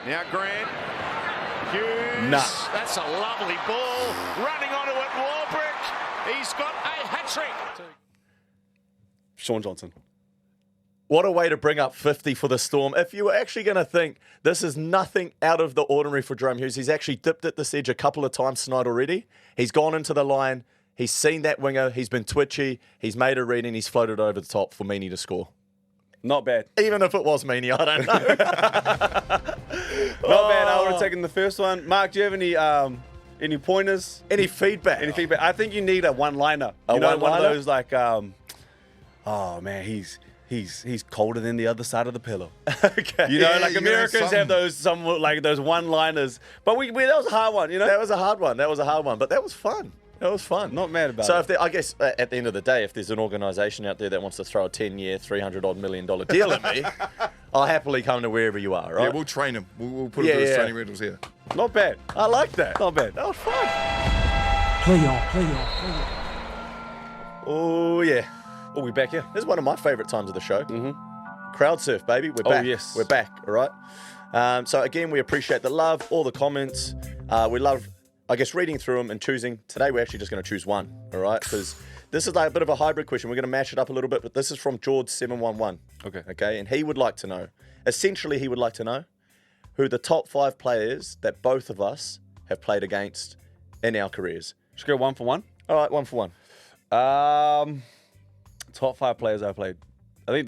Now Grant. Hughes. Nah. That's a lovely ball. Running onto it, Warbrick. He's got a hat-trick. Shaun Johnson. What a way to bring up 50 for the Storm. If you were actually going to think this is nothing out of the ordinary for Jerome Hughes, he's actually dipped at this edge a couple of times tonight already. He's gone into the line. He's seen that winger. He's been twitchy. He's made a read and he's floated over the top for Meaney to score. Not bad. Even if it was Meaney, I don't know. Not bad. I would have taken the first one. Mark, do you have any pointers? Any feedback? Any feedback? I think you need a one-liner. One of one-liner? those like, oh man, he's colder than the other side of the pillow. Okay. You know, Yeah, like you gotta Americans have those like those one-liners. But we that was a hard one, you know. That was a hard one. But that was fun. That was fun. Not mad about so it. if there, I guess at the end of the day, if there's an organisation out there that wants to throw a 10-year, $300 million deal at me, I'll happily come to wherever you are, right? Yeah, we'll train him. We'll put him through his training rentals here. Not bad. I like that. Not bad. That was fun. Play on. Oh, yeah. Oh, we back here. This is one of my favourite times of the show. Mm-hmm. Crowd surf, baby. We're back. yes. We're back, all right? So, again, we appreciate the love, all the comments. We love, I guess, reading through them and choosing. Today, we're actually just going to choose one, all right? Because this is like a bit of a hybrid question. We're going to mash it up a little bit, but this is from George711. Okay, and he would like to know, essentially, he would like to know who the top 5 players that both of us have played against in our careers. Let's go one for one. All right, one for one. Top 5 players I played. I think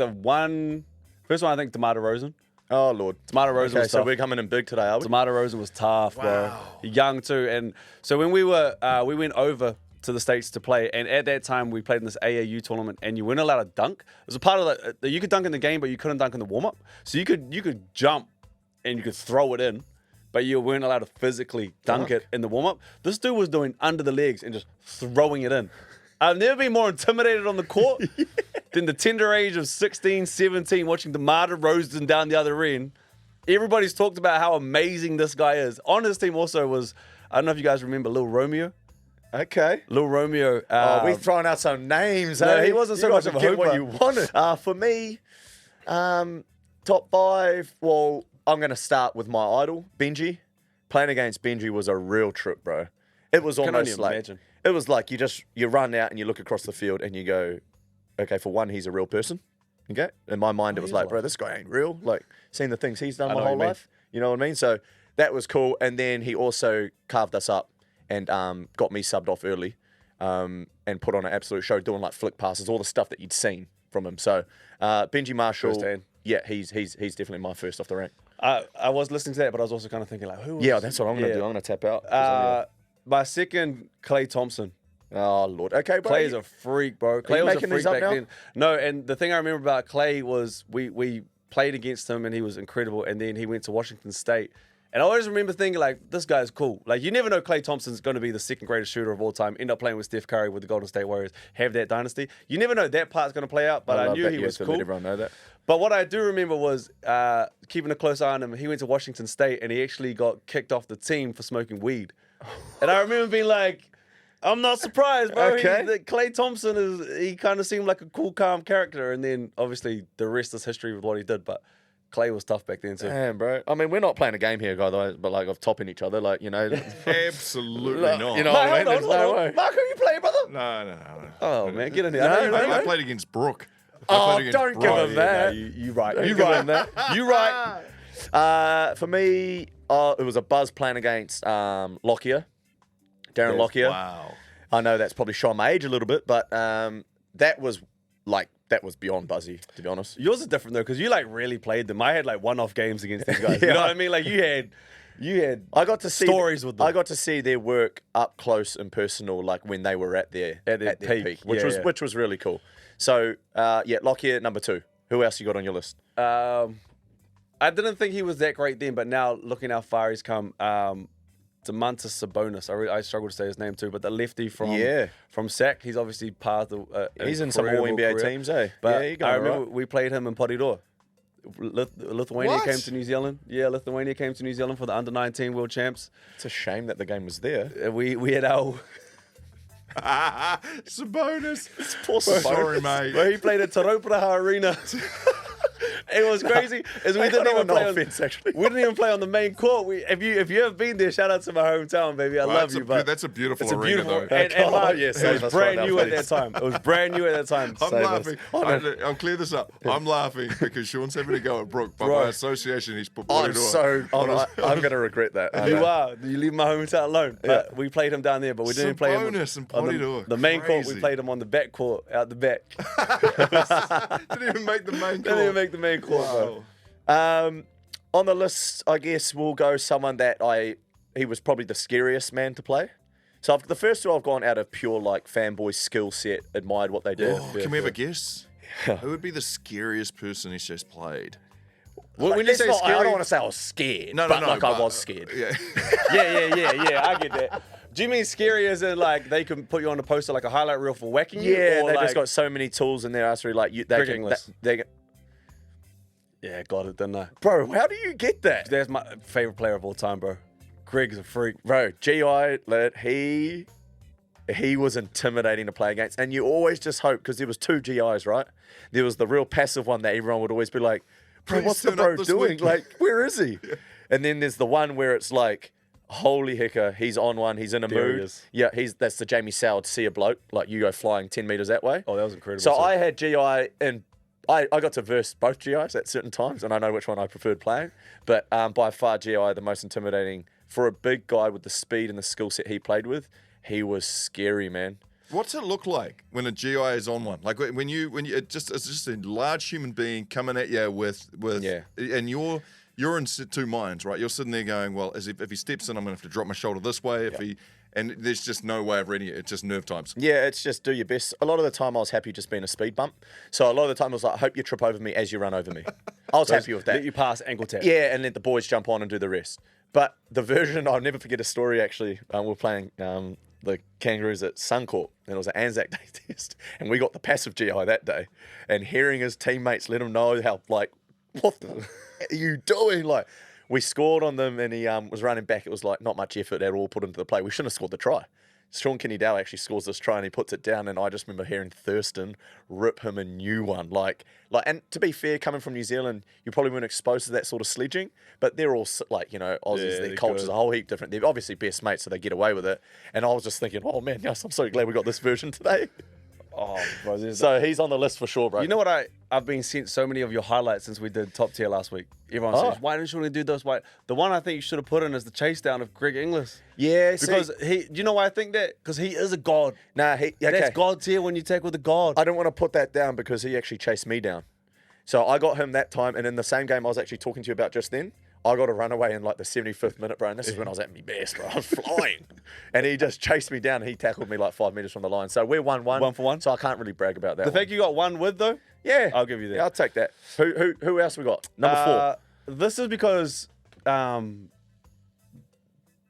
first one, I think DeMar DeRozan. Oh, Lord. DeMar DeRozan Okay, was so tough. we're coming in big today, are we? DeMar DeRozan was tough, bro. Young too. And so when we went over to the States to play, and at that time we played in this AAU tournament, and you weren't allowed to dunk. It was a part of you could dunk in the game, but you couldn't dunk in the warm-up. So you could jump and you could throw it in, but you weren't allowed to physically dunk it in the warm-up. This dude was doing under the legs and just throwing it in. I've never been more intimidated on the court than the tender age of 16, 17, watching DeMar DeRozan down the other end. Everybody's talked about how amazing this guy is. On his team also was, I don't know if you guys remember Lil Romeo. Okay. Lil Romeo. We're throwing out some names, No, eh? he wasn't so You much guys of a get what hooper. you wanted. For me, top 5, well, I'm going to start with my idol, Benji. Playing against Benji was a real trip, bro. It was Can almost only like, imagine. it was like you run out and you look across the field and you go, okay, for one, he's a real person. Okay? In my mind, it was like, bro, this guy ain't real. Like, seeing the things he's done I my know whole what you mean. life. You know what I mean? So that was cool. And then he also carved us up and got me subbed off early and put on an absolute show, doing like flick passes, all the stuff that you'd seen from him. So Benji Marshall, Firsthand. yeah, he's definitely my first off the rank. I was listening to that, but I was also kind of thinking like, who was... Yeah, that's what I'm going to do. I'm going to tap out. My second, Clay Thompson. Oh, Lord. Okay, bro. Clay is a freak, bro. Clay you was a making freak these up back now? then. No, and the thing I remember about Clay was we played against him and he was incredible, and then he went to Washington State. And I always remember thinking, like, this guy's cool. Like, you never know Clay Thompson's going to be the second greatest shooter of all time, end up playing with Steph Curry with the Golden State Warriors, have that dynasty. You never know that part's going to play out, but I love knew that he you was have to cool. let everyone know that. But what I do remember was keeping a close eye on him. He went to Washington State, and he actually got kicked off the team for smoking weed. And I remember being like, I'm not surprised, bro. Okay. Clay Thompson, he kind of seemed like a cool, calm character. And then, obviously, the rest is history with what he did. But Clay was tough back then, too. Damn, bro. I mean, we're not playing a game here, guys, but like of topping each other, like, you know. Absolutely not. You know Mark, what I mean? hold There's no on. way. Mark, who you play, brother? No. Oh, man, get in here. I played against Brooke. Oh, don't give him that. You right. Don't You give right. him that. You right. For me, it was a buzz playing against Lockyer, Darren Lockyer. Wow. I know that's probably showing my age a little bit, but that was beyond buzzy, to be honest. Yours is different, though, because you, like, really played them. I had, like, one-off games against these guys. You know what I mean? Like, you had I got to see stories with them. I got to see their work up close and personal, like when they were at their peak, which was really cool. So Lockyer number 2. Who else you got on your list? I didn't think he was that great then, but now looking how far he's come, Domantas Sabonis. I struggle to say his name too, but the lefty from SAC, he's obviously part of the. He's in some All NBA teams, eh? But yeah, I remember we played him in Porirua. Lithuania What? came to New Zealand. Yeah, Lithuania came to New Zealand for the under-19 World Champs. It's a shame that the game was there. We had our Sabonis. Poor Sorry, mate. Well, he played at Taropraha Arena. It was crazy. Is we I didn't don't even know, play no on, offense, actually. We didn't even play on the main court. If you have been there, shout out to my hometown, baby. I Well, love that's you. a But that's a beautiful it's a arena, beautiful. though. And Marc, yes, it save was us brand right new now, at that please. time. It was brand new at that time. I'm Save us. laughing. I'll clear this up. I'm laughing because Shaun's having to go at Brook, but Bro. by association, he's put I'm Porirua. I'm going to regret that. I You know. are. You leave my hometown alone. But we played him down there, but we didn't play him Sabonis and on Porirua. the main court. We Crazy. played him on the back court, out the back. Didn't even make the main Didn't even court. make the main court, bro. Wow. On the list, I guess we'll go someone that he was probably the scariest man to play. So the first two I've gone out of pure like fanboy skill set, admired what they did. Oh, can we have a guess? Who would be the scariest person he's just played? When you Let's say not- I scary, don't want to say I was scared, No, but no, like but- I was scared. Yeah. yeah, I get that. Do you mean scary as in like they can put you on a poster like a highlight reel for whacking you? Yeah, or they like, just got so many tools in their arsenal. Like they Cricket can, English. they, Yeah, got it, didn't I? bro, how do you get that? That's my favorite player of all time, bro. Greg's a freak. Bro, GI, he was intimidating to play against. And you always just hope, because there was two GIs, right? There was the real passive one that everyone would always be like, bro, Please what's the turn up bro this doing? week. Like, where is he? And then there's the one where it's like, holy hecker, he's on one, he's in a There he mood. is. Yeah, that's the Jamie Soward see a bloke, like you go flying 10 metres that way. Oh, that was incredible. So too. I had GI, and I got to verse both GIs at certain times, and I know which one I preferred playing. But by far, GI, the most intimidating. For a big guy with the speed and the skill set he played with, he was scary, man. What's it look like when a GI is on one? Like when you it's just a large human being coming at you with Yeah. and you're in two minds, right? You're sitting there going, well, if he steps in, I'm gonna have to drop my shoulder this way. And there's just no way of reading it. It's just nerve times. Yeah, it's just do your best. A lot of the time, I was happy just being a speed bump. So a lot of the time, I was like, I hope you trip over me as you run over me. I was happy with that. Let you pass ankle tap. Yeah, and let the boys jump on and do the rest. But the version, I'll never forget a story actually. We were playing the Kangaroos at Suncorp, and it was an Anzac Day test. And we got the passive GI that day. And hearing his teammates let him know how, like, what the are you doing? Like, we scored on them, and he was running back. It was like not much effort at all put into the play. We shouldn't have scored the try. Sean Kenny-Dow actually scores this try and he puts it down, and I just remember hearing Thurston rip him a new one. Like, and to be fair, coming from New Zealand, you probably weren't exposed to that sort of sledging, but they're all like, you know, Aussies, Yeah, their they're culture's good. a whole heap different. They're obviously best mates, so they get away with it. And I was just thinking, oh man, yes, I'm so glad we got this version today. Oh, bro. So he's on the list for sure, bro. You know what? I've been sent so many of your highlights since we did top tier last week. Everyone Oh. says, why didn't you want to do those? Why? The one I think you should have put in is the chase down of Greg Inglis. Yeah, see, Because do you know why I think that? Because he is a god. nah, okay. That's God tier when you tackle the god. I don't want to put that down because he actually chased me down. So I got him that time, and in the same game I was actually talking to you about just then, I got a runaway in like the 75th minute, bro. And this is when I was at my best, bro. I was flying. And he just chased me down. And he tackled me like 5 metres from the line. So we're 1-1. 1 for 1. So I can't really brag about that. The fact you got one with though, yeah. I'll give you that. Yeah, I'll take that. Who else we got? Number 4. This is because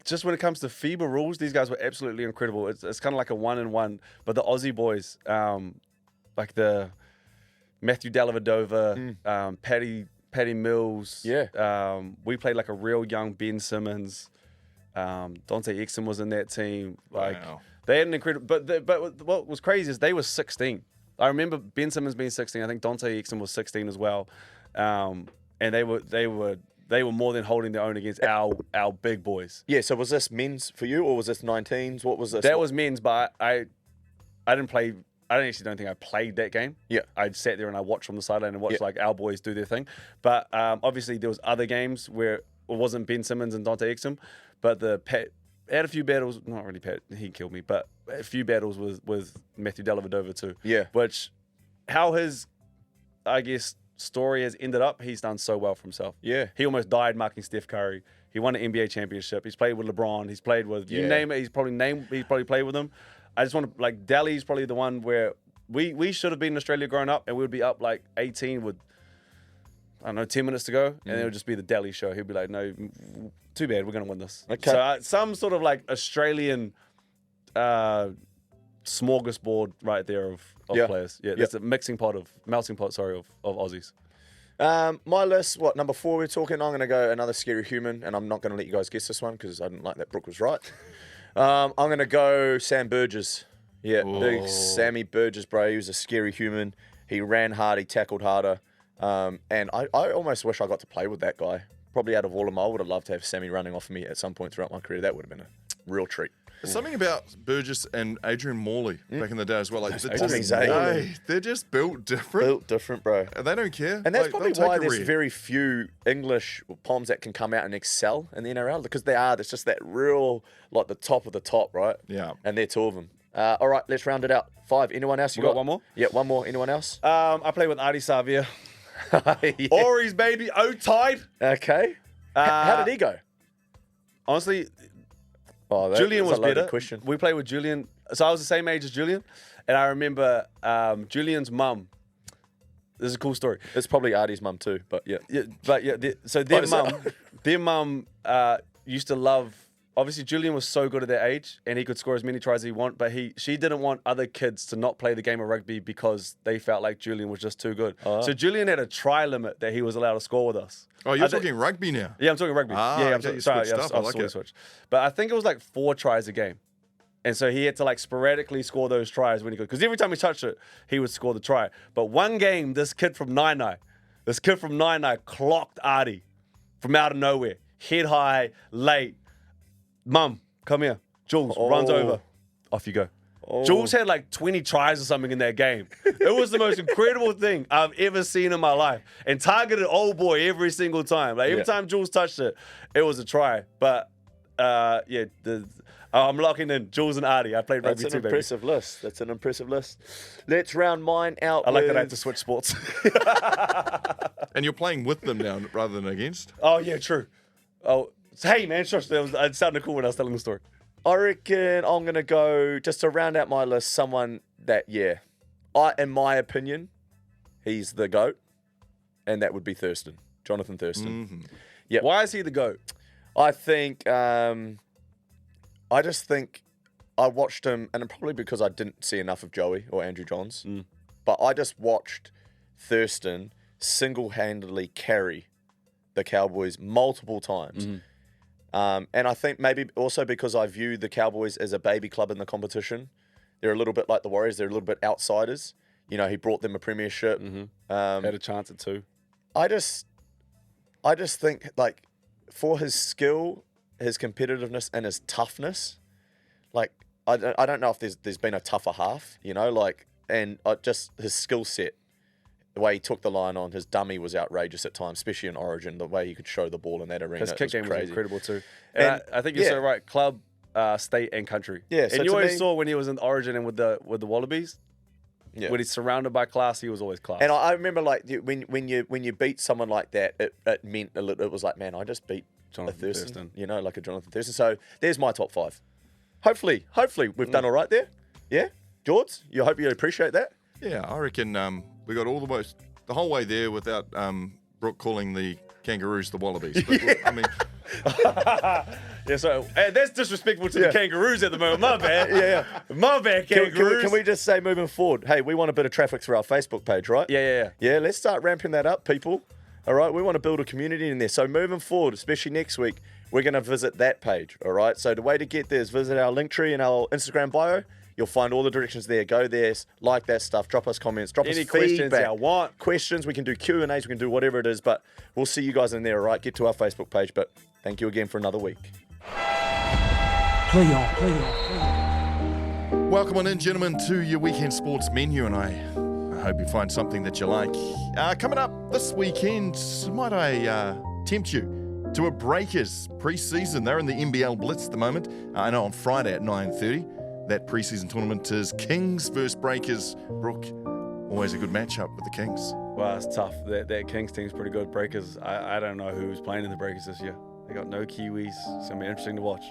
just when it comes to FIBA rules, these guys were absolutely incredible. It's kind of like a 1-in-1. But the Aussie boys, like the Matthew Dellavedova, Paddy Mills. Yeah. We played like a real young Ben Simmons. Dante Exum was in that team. Like Wow. they had an incredible. But what was crazy is they were 16. I remember Ben Simmons being 16. I think Dante Exum was 16 as well. And they were more than holding their own against our big boys. Yeah, so was this men's for you or was this 19s? What was this? That was men's, but I didn't play. I don't think I played that game. Yeah. I sat there and I watched from the sideline and watched Yeah. like our boys do their thing. But obviously there was other games where it wasn't Ben Simmons and Dante Exum, but had a few battles. Not really Pat. He killed me, but a few battles with Matthew Dellavedova too. Yeah. Which, how his, I guess, story has ended up. He's done so well for himself. Yeah. He almost died marking Steph Curry. He won an NBA championship. He's played with LeBron. He's played with you Yeah. name it. He's probably played with them. I just want to like Dali's probably the one where we should have been in Australia growing up and we would be up like 18 with I don't know 10 minutes to go and it would just be the Dali show. He'd be like, no, too bad, we're gonna win this. Okay. So some sort of like Australian smorgasbord right there of Yeah. players. Yeah, Yeah. there's a melting pot of Aussies. My list, what, number 4 we're talking? I'm going to go another scary human, and I'm not going to let you guys guess this one because I didn't like that Brooke was right. I'm going to go Sam Burgess. Yeah, big Sammy Burgess, bro. He was a scary human. He ran hard. He tackled harder. And I almost wish I got to play with that guy. Probably out of all of them, I would have loved to have Sammy running off of me at some point throughout my career. That would have been a real treat. There's something about Burgess and Adrian Morley back in the day as well. Like, they're just built different. Built different, bro. They don't care. And that's Like, probably they'll why take a there's red. very few English Poms that can come out and excel in the NRL because there's just that real, like the top of the top, right? Yeah. And they're 2 of them. All right, let's round it out. 5. Anyone else? We got one more? Yeah, one more. Anyone else? I play with Adi Savia. Yeah. Ori's baby, O-Tide. Okay. How did he go? Honestly, was Julian was a loaded better. question. We played with Julian. So I was the same age as Julian. And I remember Julian's mum. This is a cool story. It's probably Artie's mum too, but yeah. So their is it? mum used to love. Obviously, Julian was so good at that age, and he could score as many tries as he wanted. But she didn't want other kids to not play the game of rugby because they felt like Julian was just too good. So Julian had a try limit that he was allowed to score with us. Oh, you're talking rugby now. Yeah, I'm talking rugby. Ah, yeah, I'm okay, you sorry. switched Yeah, up. I like I've it. switched. But I think it was like 4 tries a game. And so he had to like sporadically score those tries when he could. Because every time he touched it, he would score the try. But one game, this kid from Nainai clocked Artie from out of nowhere. Head high, late. Mum, come here. Jules runs over. Off you go. Jules had like 20 tries or something in that game. It was the most incredible thing I've ever seen in my life. And targeted old boy every single time. Like every time Jules touched it, it was a try. But I'm locking in Jules and Artie. I played rugby That's too, an baby. impressive list. That's an impressive list. Let's round mine out. I like that I with- had to switch sports. And you're playing with them now rather than against. Oh, yeah, true. Oh, hey, man, shush. It sounded cool when I was telling the story. I reckon I'm going to go, just to round out my list, someone that, in my opinion, he's the GOAT, and that would be Thurston, Jonathan Thurston. Yep. Why is he the GOAT? I think, I just think I watched him, and probably because I didn't see enough of Joey or Andrew Johns, but I just watched Thurston single-handedly carry the Cowboys multiple times. And I think maybe also because I view the Cowboys as a baby club in the competition. They're a little bit like the Warriors. They're a little bit outsiders. You know, he brought them a premiership. Had a chance at 2. I just think, like, for his skill, his competitiveness, and his toughness, like, I don't know if there's been a tougher half, you know, like, and just his skill set, the way he took the line on, his dummy was outrageous at times, especially in Origin, the way he could show the ball in that arena. His kick game was crazy. incredible too. And I think you're so right. Club, state, and country. Yeah, so and you to always me- saw when he was in Origin and with the Wallabies, when he's surrounded by class, he was always class. And I remember, like, when you beat someone like that, it meant a little. It was like, man, I just beat Jonathan a Thurston, Thurston. you know, like a Jonathan Thurston. So there's my top 5. Hopefully we've done all right there. Yeah, George, you hope you appreciate that. Yeah, I reckon we got the whole way there without Brooke calling the Kangaroos the Wallabies. But, I mean, yeah, so that's disrespectful to the Kangaroos at the moment. My bad. Yeah. My bad, Can Kangaroos. we just say moving forward, hey, we want a bit of traffic through our Facebook page, right? Yeah. Yeah, let's start ramping that up, people. All right, we want to build a community in there. So moving forward, especially next week, we're going to visit that page, all right? So the way to get there is visit our link tree in our Instagram bio. You'll find all the directions there. Go there, like that stuff, drop us comments, drop Any us questions feedback. you want. Questions, we can do Q&As, we can do whatever it is, but we'll see you guys in there, all right? Get to our Facebook page, but thank you again for another week. Play on. welcome on in, gentlemen, to your weekend sports menu, and I hope you find something that you like. Coming up this weekend, might I tempt you to a Breakers pre-season. They're in the NBL Blitz at the moment. I know on Friday at 9:30. That pre-season tournament is Kings versus Breakers. Brooke, always a good matchup with the Kings. Well, it's tough. That Kings team's pretty good. Breakers, I don't know who's playing in the Breakers this year. They got no Kiwis. It's going to be interesting to watch.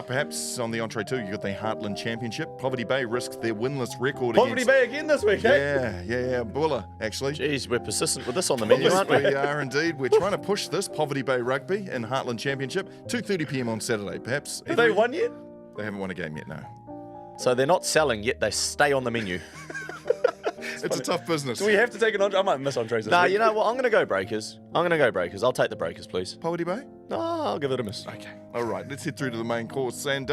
Perhaps on the entree too, you got the Heartland Championship. Poverty Bay risked their winless record Poverty against... Bay again this week, eh? Yeah. Bulla, actually. Jeez, we're persistent with this on the menu, aren't we? We are indeed. We're trying to push this Poverty Bay Rugby and Heartland Championship. 2:30 p.m. on Saturday, perhaps. Have they won yet? They haven't won a game yet, no. So they're not selling, yet they stay on the menu. It's a tough business. Do we have to take an Andre? I might miss Andres this Nah, week. you know what? I'm going to go Breakers. I'll take the Breakers, please. Poverty Bay? No, I'll give it a miss. Okay. All right. Let's head through to the main course. And,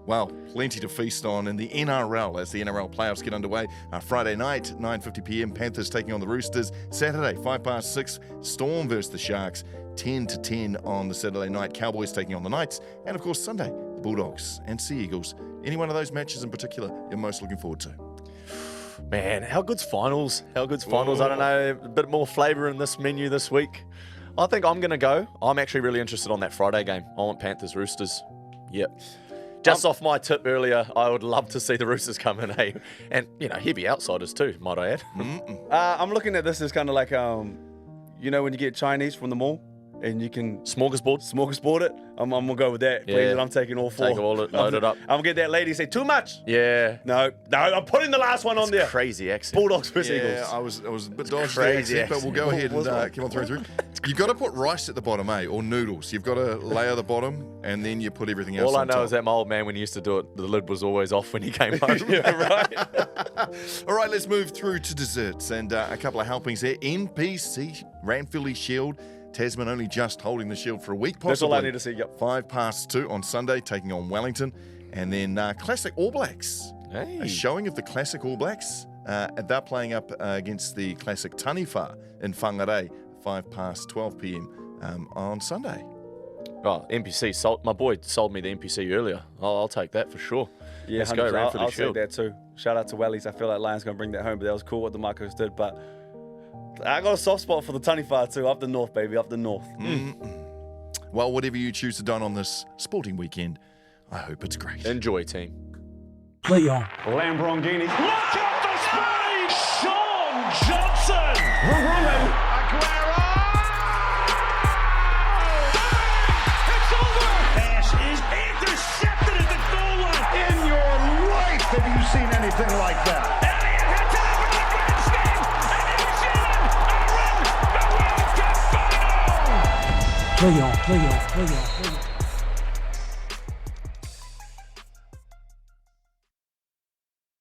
well, plenty to feast on in the NRL as the NRL playoffs get underway. Friday night, 9:50 p.m, Panthers taking on the Roosters. Saturday, 6:05, Storm versus the Sharks. 10-10 on the Saturday night. Cowboys taking on the Knights. And, of course, Sunday, the Bulldogs and Sea Eagles. Any one of those matches in particular you're most looking forward to? Man, how good's finals? I don't know, a bit more flavour in this menu this week. I think I'm going to go. I'm actually really interested on that Friday game. I want Panthers Roosters. Yep. Just off my tip earlier, I would love to see the Roosters come in, eh? And, heavy outsiders too, might I add. I'm looking at this as kind of like, when you get Chinese from the mall and you can smorgasbord it. I'm going to go with that. Yeah. Please, and I'm taking all 4. Take all it, load it up. I'm going to get that lady say, too much. Yeah. No, I'm putting the last one on there. Crazy accent. Bulldogs versus Yeah, Eagles. I was a bit dodgy, crazy accent, but we'll go ahead and Wasn't it? come on through. You've got to put rice at the bottom, or noodles. You've got to layer the bottom, and then you put everything else All I on know top. is that my old man, when he used to do it, the lid was always off when he came home. Yeah, right. All right, let's move through to desserts and a couple of helpings there. NPC Ranfurly Shield. Tasman only just holding the shield for a week, possibly. That's all I need to see, yep. 2:05 on Sunday, taking on Wellington. And then Classic All Blacks. Hey. A showing of the Classic All Blacks. They're playing up against the Classic Taniwha in Whangarei, 12 p.m. On Sunday. Oh, NPC, my boy sold me the NPC earlier. I'll take that for sure. Yeah, Let's go, 100%. Ranfurly I'll take Shield. that too. Shout out to Wellies. I feel like Lions going to bring that home, but that was cool what the Marcos did. But I got a soft spot for the Taniwha too. Up the north, baby. Up the north. Well, whatever you choose to don on this sporting weekend, I hope it's great. Enjoy, team. Play on. Lamborghini. Look at the speed! Shaun Johnson! Aguero! It's over! Pass is intercepted at the goal line. In your life have you seen anything like that? Elliott hits it over the grandstand, and New Zealand are in the World Cup final! Play on. Play on. Play on. Play on.